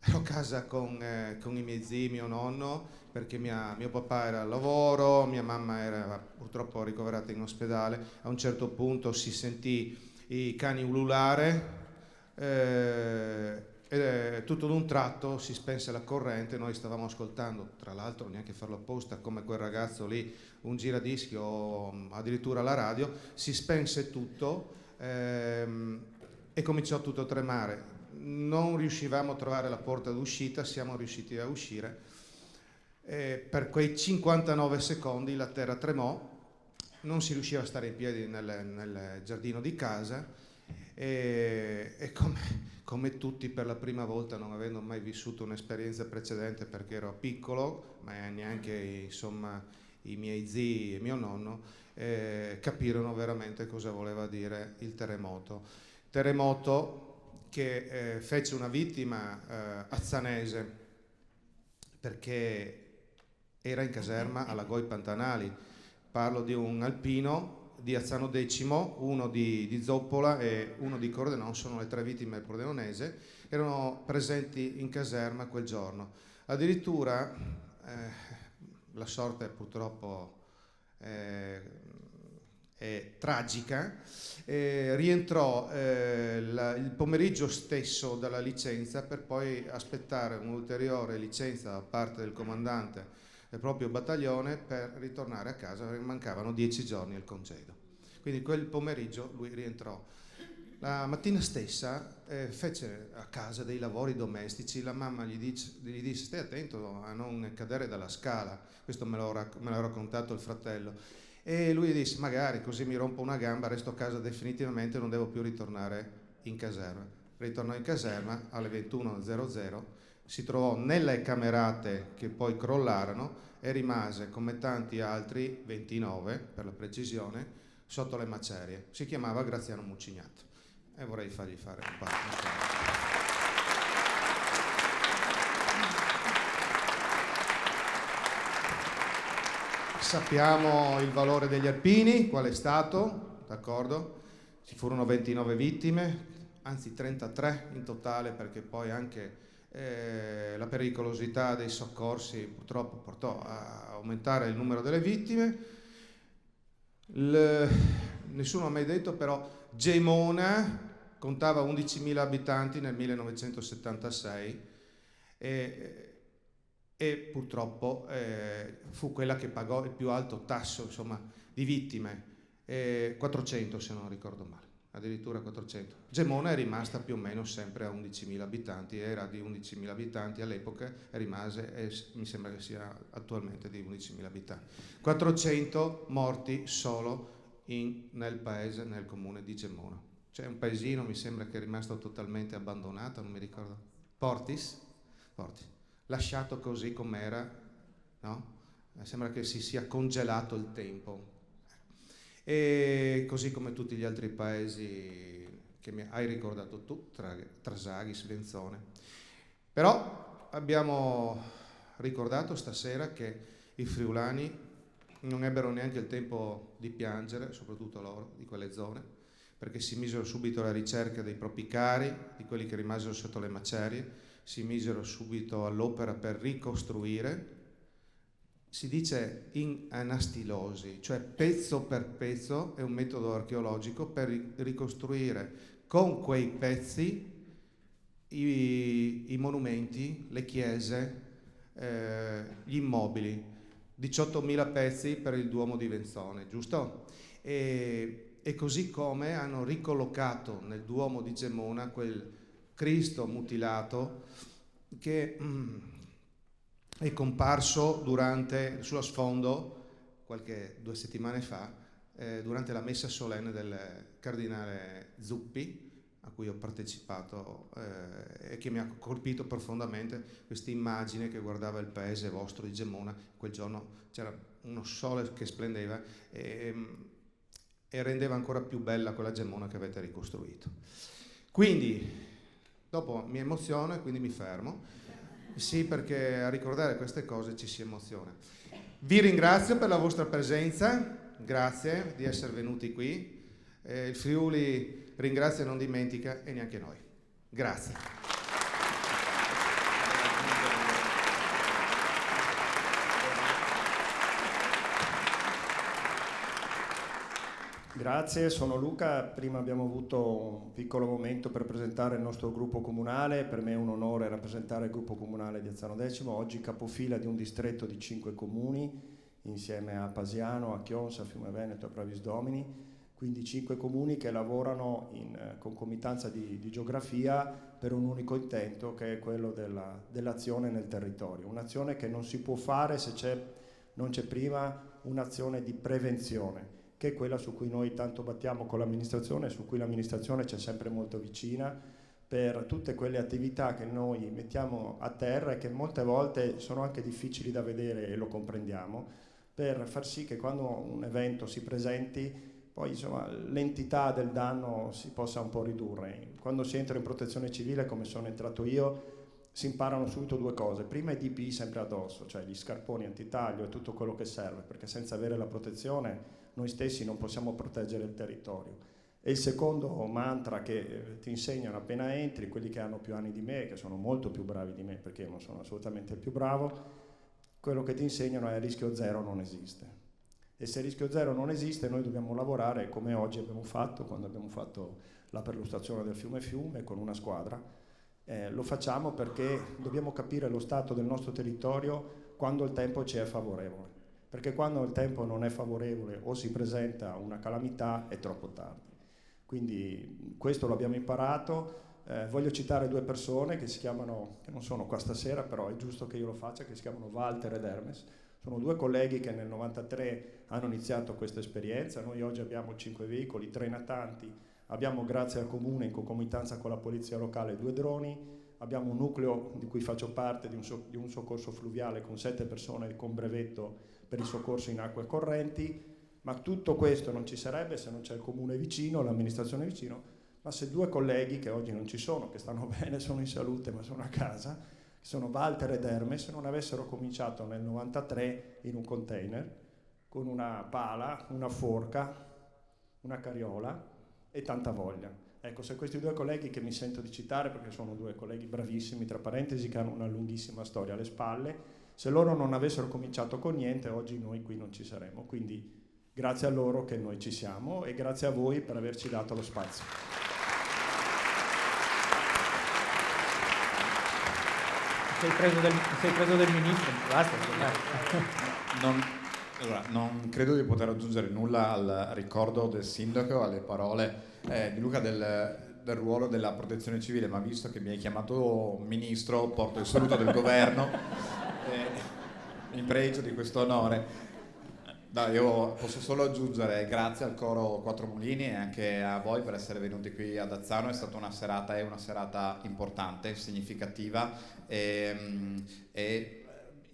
a casa con i miei zii, mio nonno, perché mio papà era al lavoro, mia mamma era purtroppo ricoverata in ospedale. A un certo punto si sentì i cani ululare, tutto d'un tratto si spense la corrente. Noi stavamo ascoltando, tra l'altro neanche farlo apposta, come quel ragazzo lì, un giradischi o addirittura la radio. Si spense tutto e cominciò tutto a tremare. Non riuscivamo a trovare la porta d'uscita, siamo riusciti a uscire. Per quei 59 secondi la terra tremò, non si riusciva a stare in piedi nel giardino di casa e come tutti, per la prima volta, non avendo mai vissuto un'esperienza precedente perché ero piccolo, ma neanche insomma i miei zii e mio nonno capirono veramente cosa voleva dire il terremoto. Terremoto che fece una vittima azzanese, perché era in caserma alla Goi Pantanali. Parlo di un alpino di Azzano X, uno di Zoppola e uno di Cordenone. Sono le 3 vittime del Pordenonese, erano presenti in caserma quel giorno. Addirittura la sorte purtroppo è tragica, rientrò il pomeriggio stesso dalla licenza per poi aspettare un'ulteriore licenza da parte del comandante del proprio battaglione per ritornare a casa, perché mancavano 10 giorni al congedo. Quindi quel pomeriggio lui rientrò. La mattina stessa fece a casa dei lavori domestici. La mamma gli disse stai attento a non cadere dalla scala, questo me l'ha raccontato il fratello. E lui disse magari così mi rompo una gamba, resto a casa definitivamente, non devo più ritornare in caserma. Ritornò in caserma alle 21:00, si trovò nelle camerate che poi crollarono e rimase come tanti altri, 29 per la precisione, sotto le macerie. Si chiamava Graziano Mucignato e vorrei fargli fare un passo. Sappiamo il valore degli alpini, qual è stato, d'accordo? Ci furono 29 vittime, anzi 33 in totale, perché poi anche la pericolosità dei soccorsi purtroppo portò a aumentare il numero delle vittime. Nessuno ha mai detto però Gemona contava 11.000 abitanti nel 1976 e purtroppo fu quella che pagò il più alto tasso, insomma, di vittime, 400 se non ricordo male, addirittura 400. Gemona è rimasta più o meno sempre a 11.000 abitanti, era di 11.000 abitanti all'epoca, rimase e mi sembra che sia attualmente di 11.000 abitanti. 400 morti solo nel paese, nel comune di Gemona. C'è un paesino, mi sembra che è rimasto totalmente abbandonato, non mi ricordo, Portis, lasciato così com'era, no? Sembra che si sia congelato il tempo. E così come tutti gli altri paesi che mi hai ricordato tu, Trasaghi, Svenzone. Però abbiamo ricordato stasera che i friulani non ebbero neanche il tempo di piangere, soprattutto loro, di quelle zone, perché si misero subito alla ricerca dei propri cari, di quelli che rimasero sotto le macerie, si misero subito all'opera per ricostruire. Si dice in anastilosi, cioè pezzo per pezzo, è un metodo archeologico per ricostruire con quei pezzi i monumenti, le chiese, gli immobili. 18.000 pezzi per il Duomo di Venzone, giusto? E così come hanno ricollocato nel Duomo di Gemona quel Cristo mutilato che è comparso sullo sfondo 2 settimane fa durante la messa solenne del cardinale Zuppi, a cui ho partecipato e che mi ha colpito profondamente, questa immagine che guardava il paese vostro di Gemona. Quel giorno c'era uno sole che splendeva e rendeva ancora più bella quella Gemona che avete ricostruito. Quindi, dopo mi emoziono e quindi mi fermo. Sì, perché a ricordare queste cose ci si emoziona. Vi ringrazio per la vostra presenza, grazie di essere venuti qui. Il Friuli ringrazia e non dimentica, e neanche noi. Grazie. Grazie, sono Luca. Prima abbiamo avuto un piccolo momento per presentare il nostro gruppo comunale. Per me è un onore rappresentare il gruppo comunale di Azzano Decimo, oggi capofila di un distretto di 5 comuni, insieme a Pasiano, a Chionsa, a Fiume Veneto e a Pravis Domini, quindi 5 comuni che lavorano in concomitanza di geografia per un unico intento, che è quello dell'azione nel territorio. Un'azione che non si può fare se non c'è prima un'azione di prevenzione, che è quella su cui noi tanto battiamo con l'amministrazione, su cui l'amministrazione c'è sempre molto vicina, per tutte quelle attività che noi mettiamo a terra e che molte volte sono anche difficili da vedere, e lo comprendiamo, per far sì che quando un evento si presenti, poi insomma l'entità del danno si possa un po' ridurre. Quando si entra in protezione civile, come sono entrato io, si imparano subito 2 cose. Prima i DPI sempre addosso, cioè gli scarponi antitaglio e tutto quello che serve, perché senza avere la protezione noi stessi non possiamo proteggere il territorio. E il secondo mantra che ti insegnano appena entri, quelli che hanno più anni di me, che sono molto più bravi di me, perché io non sono assolutamente il più bravo, quello che ti insegnano è il rischio zero non esiste. E se il rischio zero non esiste, noi dobbiamo lavorare come oggi abbiamo fatto, quando abbiamo fatto la perlustrazione del fiume Fiume con una squadra. Lo facciamo perché dobbiamo capire lo stato del nostro territorio quando il tempo ci è favorevole. Perché quando il tempo non è favorevole o si presenta una calamità è troppo tardi. Quindi questo l'abbiamo imparato. Voglio citare 2 persone che si chiamano, che non sono qua stasera, però è giusto che io lo faccia, che si chiamano Walter ed Hermes. Sono 2 colleghi che nel 93 hanno iniziato questa esperienza. Noi oggi abbiamo 5 veicoli, 3 natanti, abbiamo grazie al comune in concomitanza con la polizia locale 2 droni, abbiamo un nucleo di cui faccio parte di un soccorso fluviale con 7 persone con brevetto per il soccorso in acque correnti, ma tutto questo non ci sarebbe se non c'è il comune vicino, l'amministrazione vicino, ma se 2 colleghi che oggi non ci sono, che stanno bene, sono in salute ma sono a casa, che sono Walter ed Hermes, non avessero cominciato nel 93 in un container con una pala, una forca, una carriola e tanta voglia. Ecco, se questi 2 colleghi che mi sento di citare, perché sono 2 colleghi bravissimi, tra parentesi, che hanno una lunghissima storia alle spalle, se loro non avessero cominciato con niente, oggi noi qui non ci saremmo. Quindi grazie a loro che noi ci siamo e grazie a voi per averci dato lo spazio. Sei preso del ministro, basta. Non credo di poter aggiungere nulla al ricordo del sindaco, alle parole di Luca del ruolo della protezione civile, ma visto che mi hai chiamato ministro, porto il saluto del governo in pregio di questo onore. Io posso solo aggiungere grazie al coro Quattro Mulini e anche a voi per essere venuti qui ad Azzano. È stata una serata importante, significativa e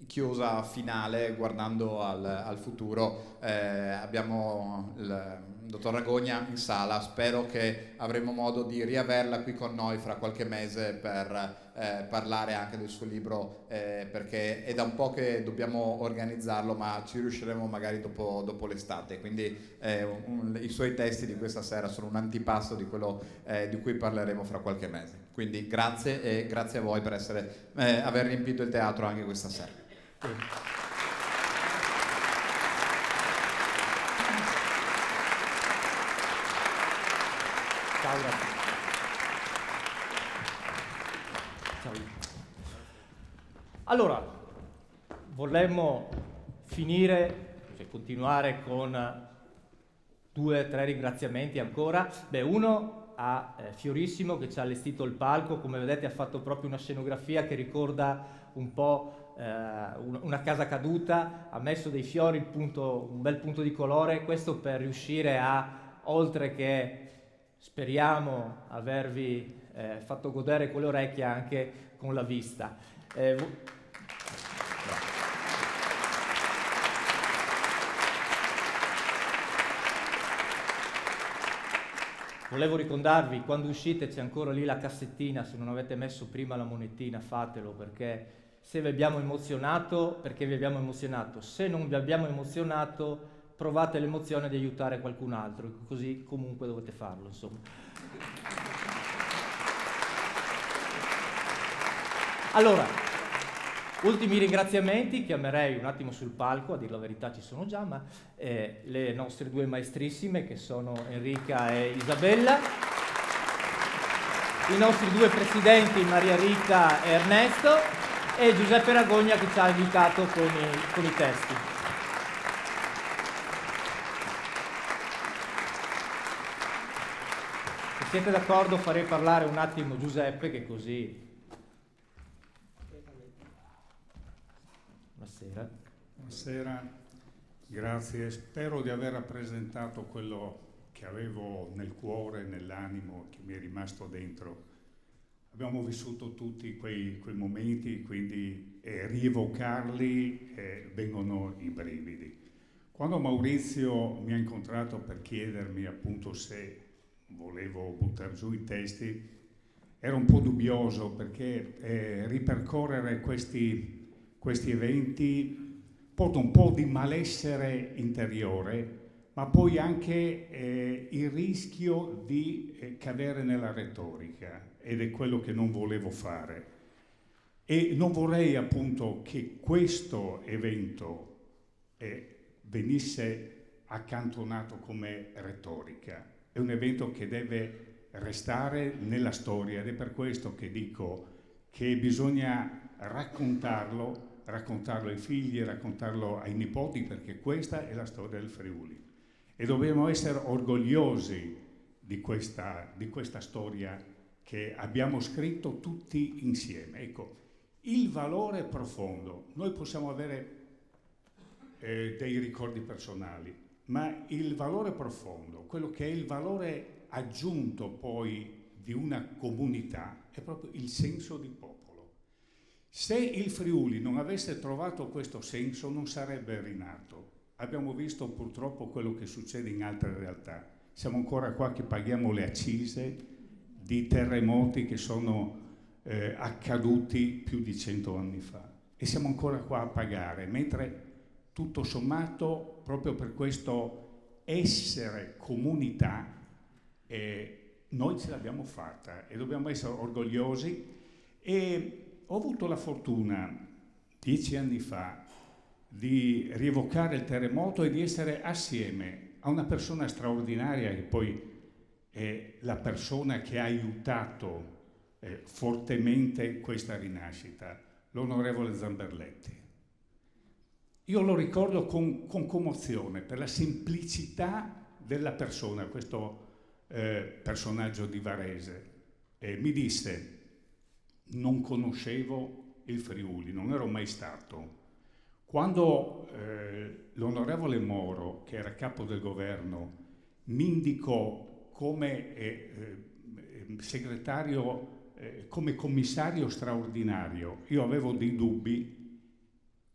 chiusa finale guardando al futuro. Abbiamo il dottor Ragogna in sala, spero che avremo modo di riaverla qui con noi fra qualche mese per parlare anche del suo libro, perché è da un po' che dobbiamo organizzarlo, ma ci riusciremo magari dopo l'estate, quindi i suoi testi di questa sera sono un antipasto di quello di cui parleremo fra qualche mese. Quindi grazie e grazie a voi per aver riempito il teatro anche questa sera. Ciao. Allora, vorremmo finire, cioè continuare con 2 o 3 ringraziamenti ancora. Uno a Fiorissimo che ci ha allestito il palco, come vedete ha fatto proprio una scenografia che ricorda un po' una casa caduta, ha messo dei fiori, un bel punto di colore, questo per riuscire a, oltre che speriamo avervi fatto godere con le orecchie, anche con la vista. volevo ricordarvi, quando uscite c'è ancora lì la cassettina, se non avete messo prima la monetina fatelo, perché se vi abbiamo emozionato, perché vi abbiamo emozionato, se non vi abbiamo emozionato, provate l'emozione di aiutare qualcun altro, così comunque dovete farlo, insomma. Allora, ultimi ringraziamenti, chiamerei un attimo sul palco, a dir la verità ci sono già, ma le nostre due maestrissime che sono Enrica e Isabella, i nostri due presidenti Maria Rita e Ernesto e Giuseppe Ragogna che ci ha aiutato con i testi. Se siete d'accordo farei parlare un attimo Giuseppe, che così... Buonasera. Buonasera, grazie. Spero di aver rappresentato quello che avevo nel cuore, nell'animo, che mi è rimasto dentro. Abbiamo vissuto tutti quei momenti, quindi rievocarli vengono i brividi. Quando Maurizio mi ha incontrato per chiedermi appunto se volevo buttare giù i testi, ero un po' dubbioso perché ripercorrere questi eventi porta un po' di malessere interiore, ma poi anche il rischio di cadere nella retorica, ed è quello che non volevo fare. E non vorrei appunto che questo evento venisse accantonato come retorica. È un evento che deve restare nella storia, ed è per questo che dico che bisogna raccontarlo ai figli, raccontarlo ai nipoti, perché questa è la storia del Friuli. E dobbiamo essere orgogliosi di questa storia che abbiamo scritto tutti insieme. Ecco, il valore profondo. Noi possiamo avere dei ricordi personali, ma il valore profondo, quello che è il valore aggiunto poi di una comunità, è proprio il senso di popolo. Se il Friuli non avesse trovato questo senso, non sarebbe rinato. Abbiamo visto purtroppo quello che succede in altre realtà. Siamo ancora qua che paghiamo le accise di terremoti che sono accaduti più di 100 anni fa. E siamo ancora qua a pagare, mentre tutto sommato, proprio per questo essere comunità, noi ce l'abbiamo fatta e dobbiamo essere orgogliosi. E ho avuto la fortuna 10 anni fa di rievocare il terremoto e di essere assieme a una persona straordinaria, che poi è la persona che ha aiutato fortemente questa rinascita, l'onorevole Zamberletti. Io lo ricordo con commozione per la semplicità della persona, questo personaggio di Varese. Mi disse: non conoscevo il Friuli, non ero mai stato. Quando l'onorevole Moro, che era capo del governo, mi indicò come segretario, come commissario straordinario, io avevo dei dubbi,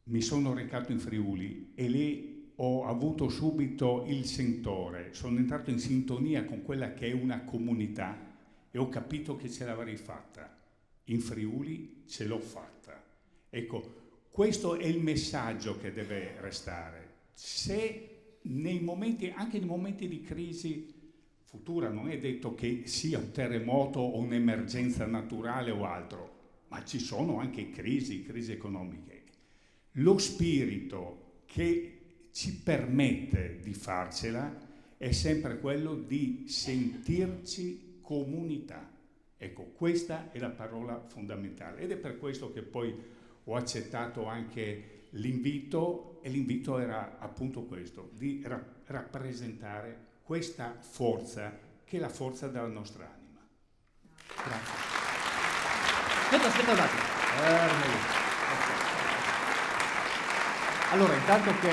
mi sono recato in Friuli e lì ho avuto subito il sentore, sono entrato in sintonia con quella che è una comunità e ho capito che ce l'avrei fatta. In Friuli ce l'ho fatta. Ecco, questo è il messaggio che deve restare. Se nei momenti, anche nei momenti di crisi futura, non è detto che sia un terremoto o un'emergenza naturale o altro, ma ci sono anche crisi economiche. Lo spirito che ci permette di farcela è sempre quello di sentirci comunità. Ecco, questa è la parola fondamentale ed è per questo che poi ho accettato anche l'invito, e l'invito era appunto questo, di rappresentare questa forza che è la forza della nostra anima. Grazie. Aspetta un attimo. Allora, intanto che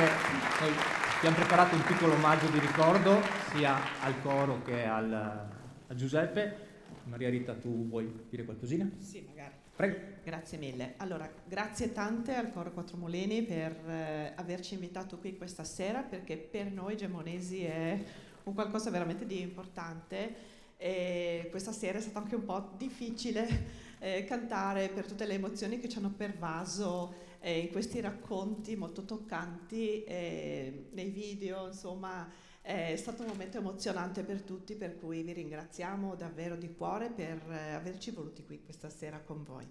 noi abbiamo preparato un piccolo omaggio di ricordo sia al coro che a Giuseppe. Maria Rita, tu vuoi dire qualcosina? Sì, magari. Prego. Grazie mille. Allora, grazie tante al Coro Quattro Mulini per averci invitato qui questa sera, perché per noi gemonesi è un qualcosa veramente di importante. E questa sera è stato anche un po' difficile cantare per tutte le emozioni che ci hanno pervaso in questi racconti molto toccanti, nei video, insomma è stato un momento emozionante per tutti, per cui vi ringraziamo davvero di cuore per averci voluti qui questa sera con voi.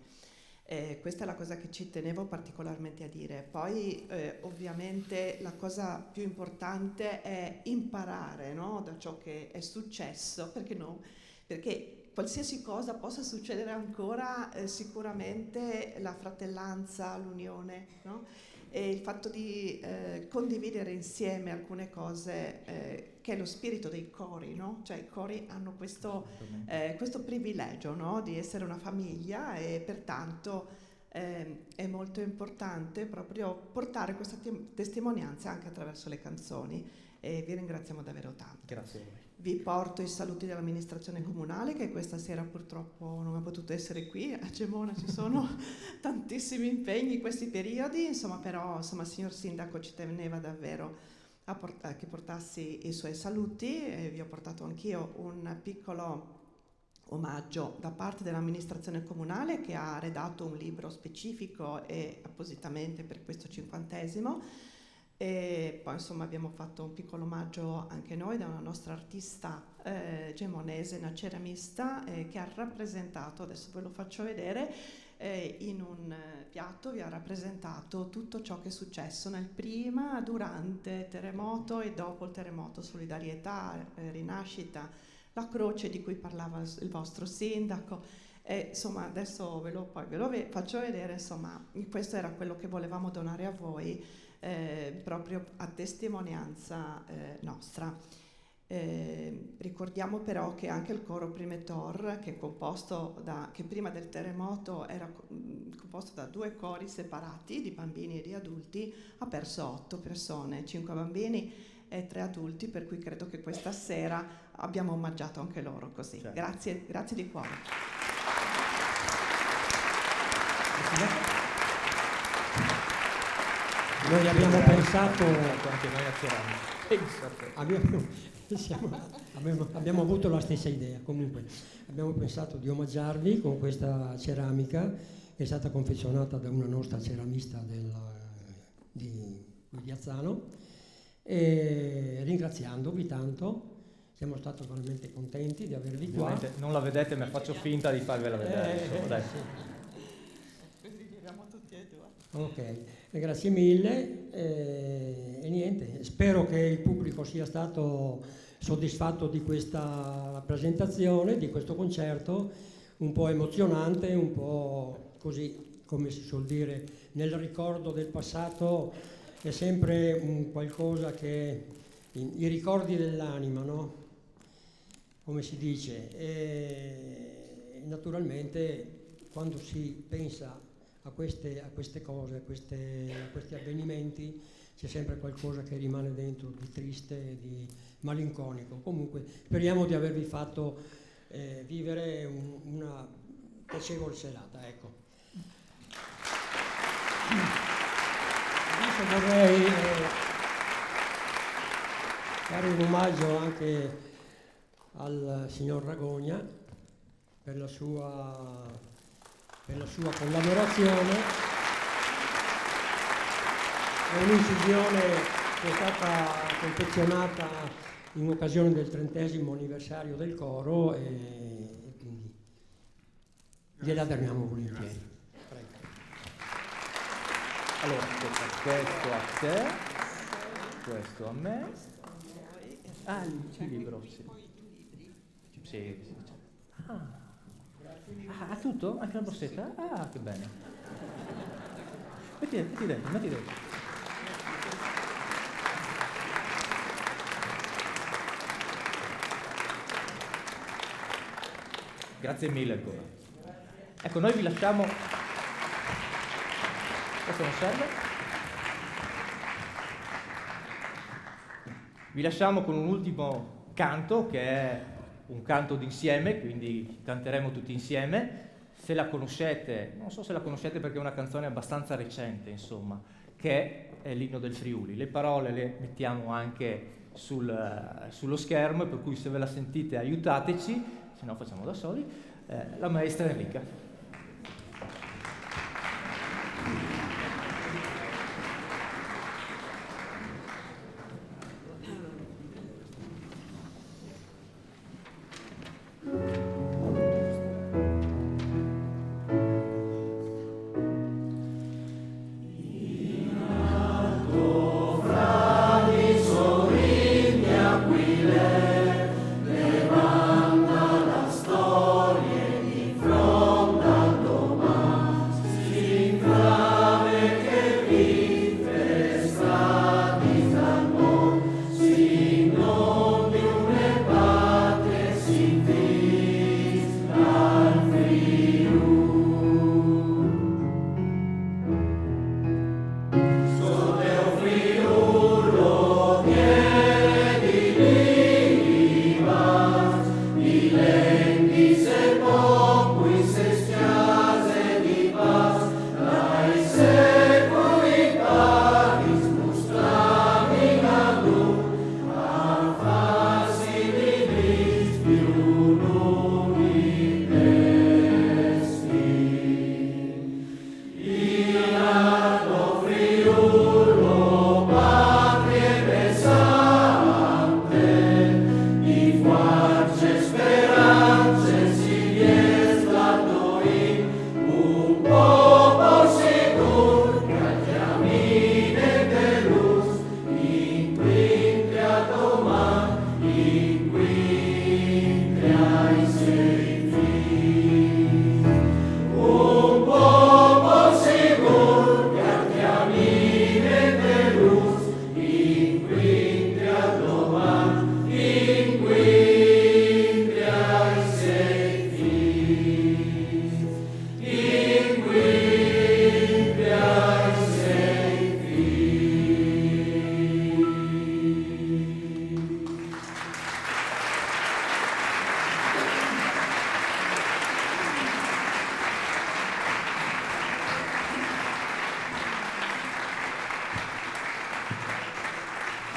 Questa è la cosa che ci tenevo particolarmente a dire. Poi ovviamente la cosa più importante è imparare, no, da ciò che è successo, perché qualsiasi cosa possa succedere ancora, sicuramente la fratellanza, l'unione, no? E il fatto di condividere insieme alcune cose, che è lo spirito dei cori, no? Cioè i cori hanno questo privilegio, no? Di essere una famiglia, e pertanto è molto importante proprio portare questa testimonianza anche attraverso le canzoni, e vi ringraziamo davvero tanto. Grazie a voi. Vi porto i saluti dell'amministrazione comunale, che questa sera purtroppo non ha potuto essere qui. A Gemona ci sono tantissimi impegni in questi periodi, però signor Sindaco ci teneva davvero che portassi i suoi saluti, e vi ho portato anch'io un piccolo omaggio da parte dell'amministrazione comunale, che ha redatto un libro specifico e appositamente per questo 50°. E poi abbiamo fatto un piccolo omaggio anche noi da una nostra artista gemonese, una ceramista, che ha rappresentato, adesso ve lo faccio vedere, in un piatto vi ha rappresentato tutto ciò che è successo nel prima, durante il terremoto e dopo il terremoto, solidarietà, rinascita, la croce di cui parlava il vostro sindaco. Adesso ve lo faccio vedere. Questo era quello che volevamo donare a voi, proprio a testimonianza nostra. Ricordiamo però che anche il coro Primetor, che prima del terremoto era composto da 2 cori separati di bambini e di adulti, ha perso 8 persone, 5 bambini e 3 adulti, per cui credo che questa sera abbiamo omaggiato anche loro così. Certo. Grazie di cuore. Noi abbiamo pensato, anche noi abbiamo avuto la stessa idea. Comunque abbiamo pensato di omaggiarvi con questa ceramica, che è stata confezionata da una nostra ceramista di Azzano, e ringraziandovi tanto. Siamo stati veramente contenti di avervi qua. Non la vedete, ma faccio finta di farvela vedere. Così giriamo tutti e 2. Ok, grazie mille, e niente, spero che il pubblico sia stato soddisfatto di questa presentazione, di questo concerto, un po' emozionante, un po' così, come si suol dire, nel ricordo del passato è sempre un qualcosa che i ricordi dell'anima, no? Come si dice, e naturalmente quando si pensa a queste cose, a questi avvenimenti, c'è sempre qualcosa che rimane dentro di triste, di malinconico. Comunque speriamo di avervi fatto vivere una piacevole serata, ecco. Adesso vorrei fare un omaggio anche al signor Ragogna per la sua collaborazione. È un'incisione che è stata confezionata in occasione del 30° anniversario del coro, e quindi gliela daremo volentieri. Prego. Allora, questo a te, questo a me. Il libro, sì. Sì. Ah, tutto? Anche la borsetta? Ah, che bene. Metti dentro. Grazie mille ancora. Ecco, noi vi lasciamo... Questo non serve? Vi lasciamo con un ultimo canto, che è un canto d'insieme, quindi canteremo tutti insieme. Se la conoscete, non so se la conoscete perché è una canzone abbastanza recente, insomma, che è l'inno del Friuli. Le parole le mettiamo anche sullo schermo, per cui se ve la sentite aiutateci, se no facciamo da soli, la maestra Enrica.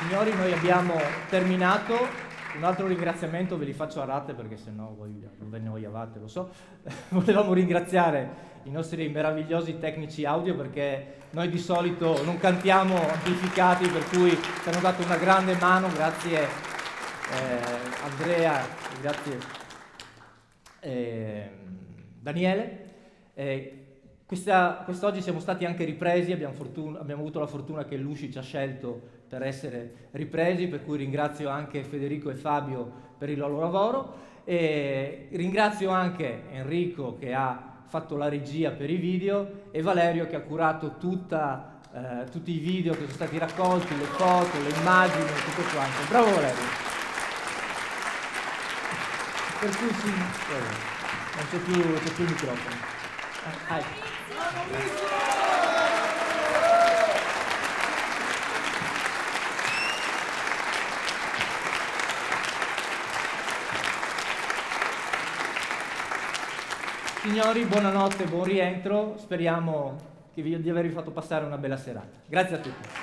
Signori, noi abbiamo terminato. Un altro ringraziamento ve li faccio a rate perché sennò voi ve ne vogliavate, lo so. Volevamo ringraziare i nostri meravigliosi tecnici audio perché noi di solito non cantiamo amplificati, per cui ci hanno dato una grande mano. Grazie Andrea, grazie Daniele. Quest'oggi siamo stati anche ripresi, abbiamo avuto la fortuna che Luci ci ha scelto per essere ripresi, per cui ringrazio anche Federico e Fabio per il loro lavoro e ringrazio anche Enrico che ha fatto la regia per i video e Valerio che ha curato tutti i video che sono stati raccolti, le foto, le immagini, tutto quanto. Bravo Valerio! Per cui sì, non c'è più il microfono. Signori, buonanotte, buon rientro, speriamo di avervi fatto passare una bella serata. Grazie a tutti.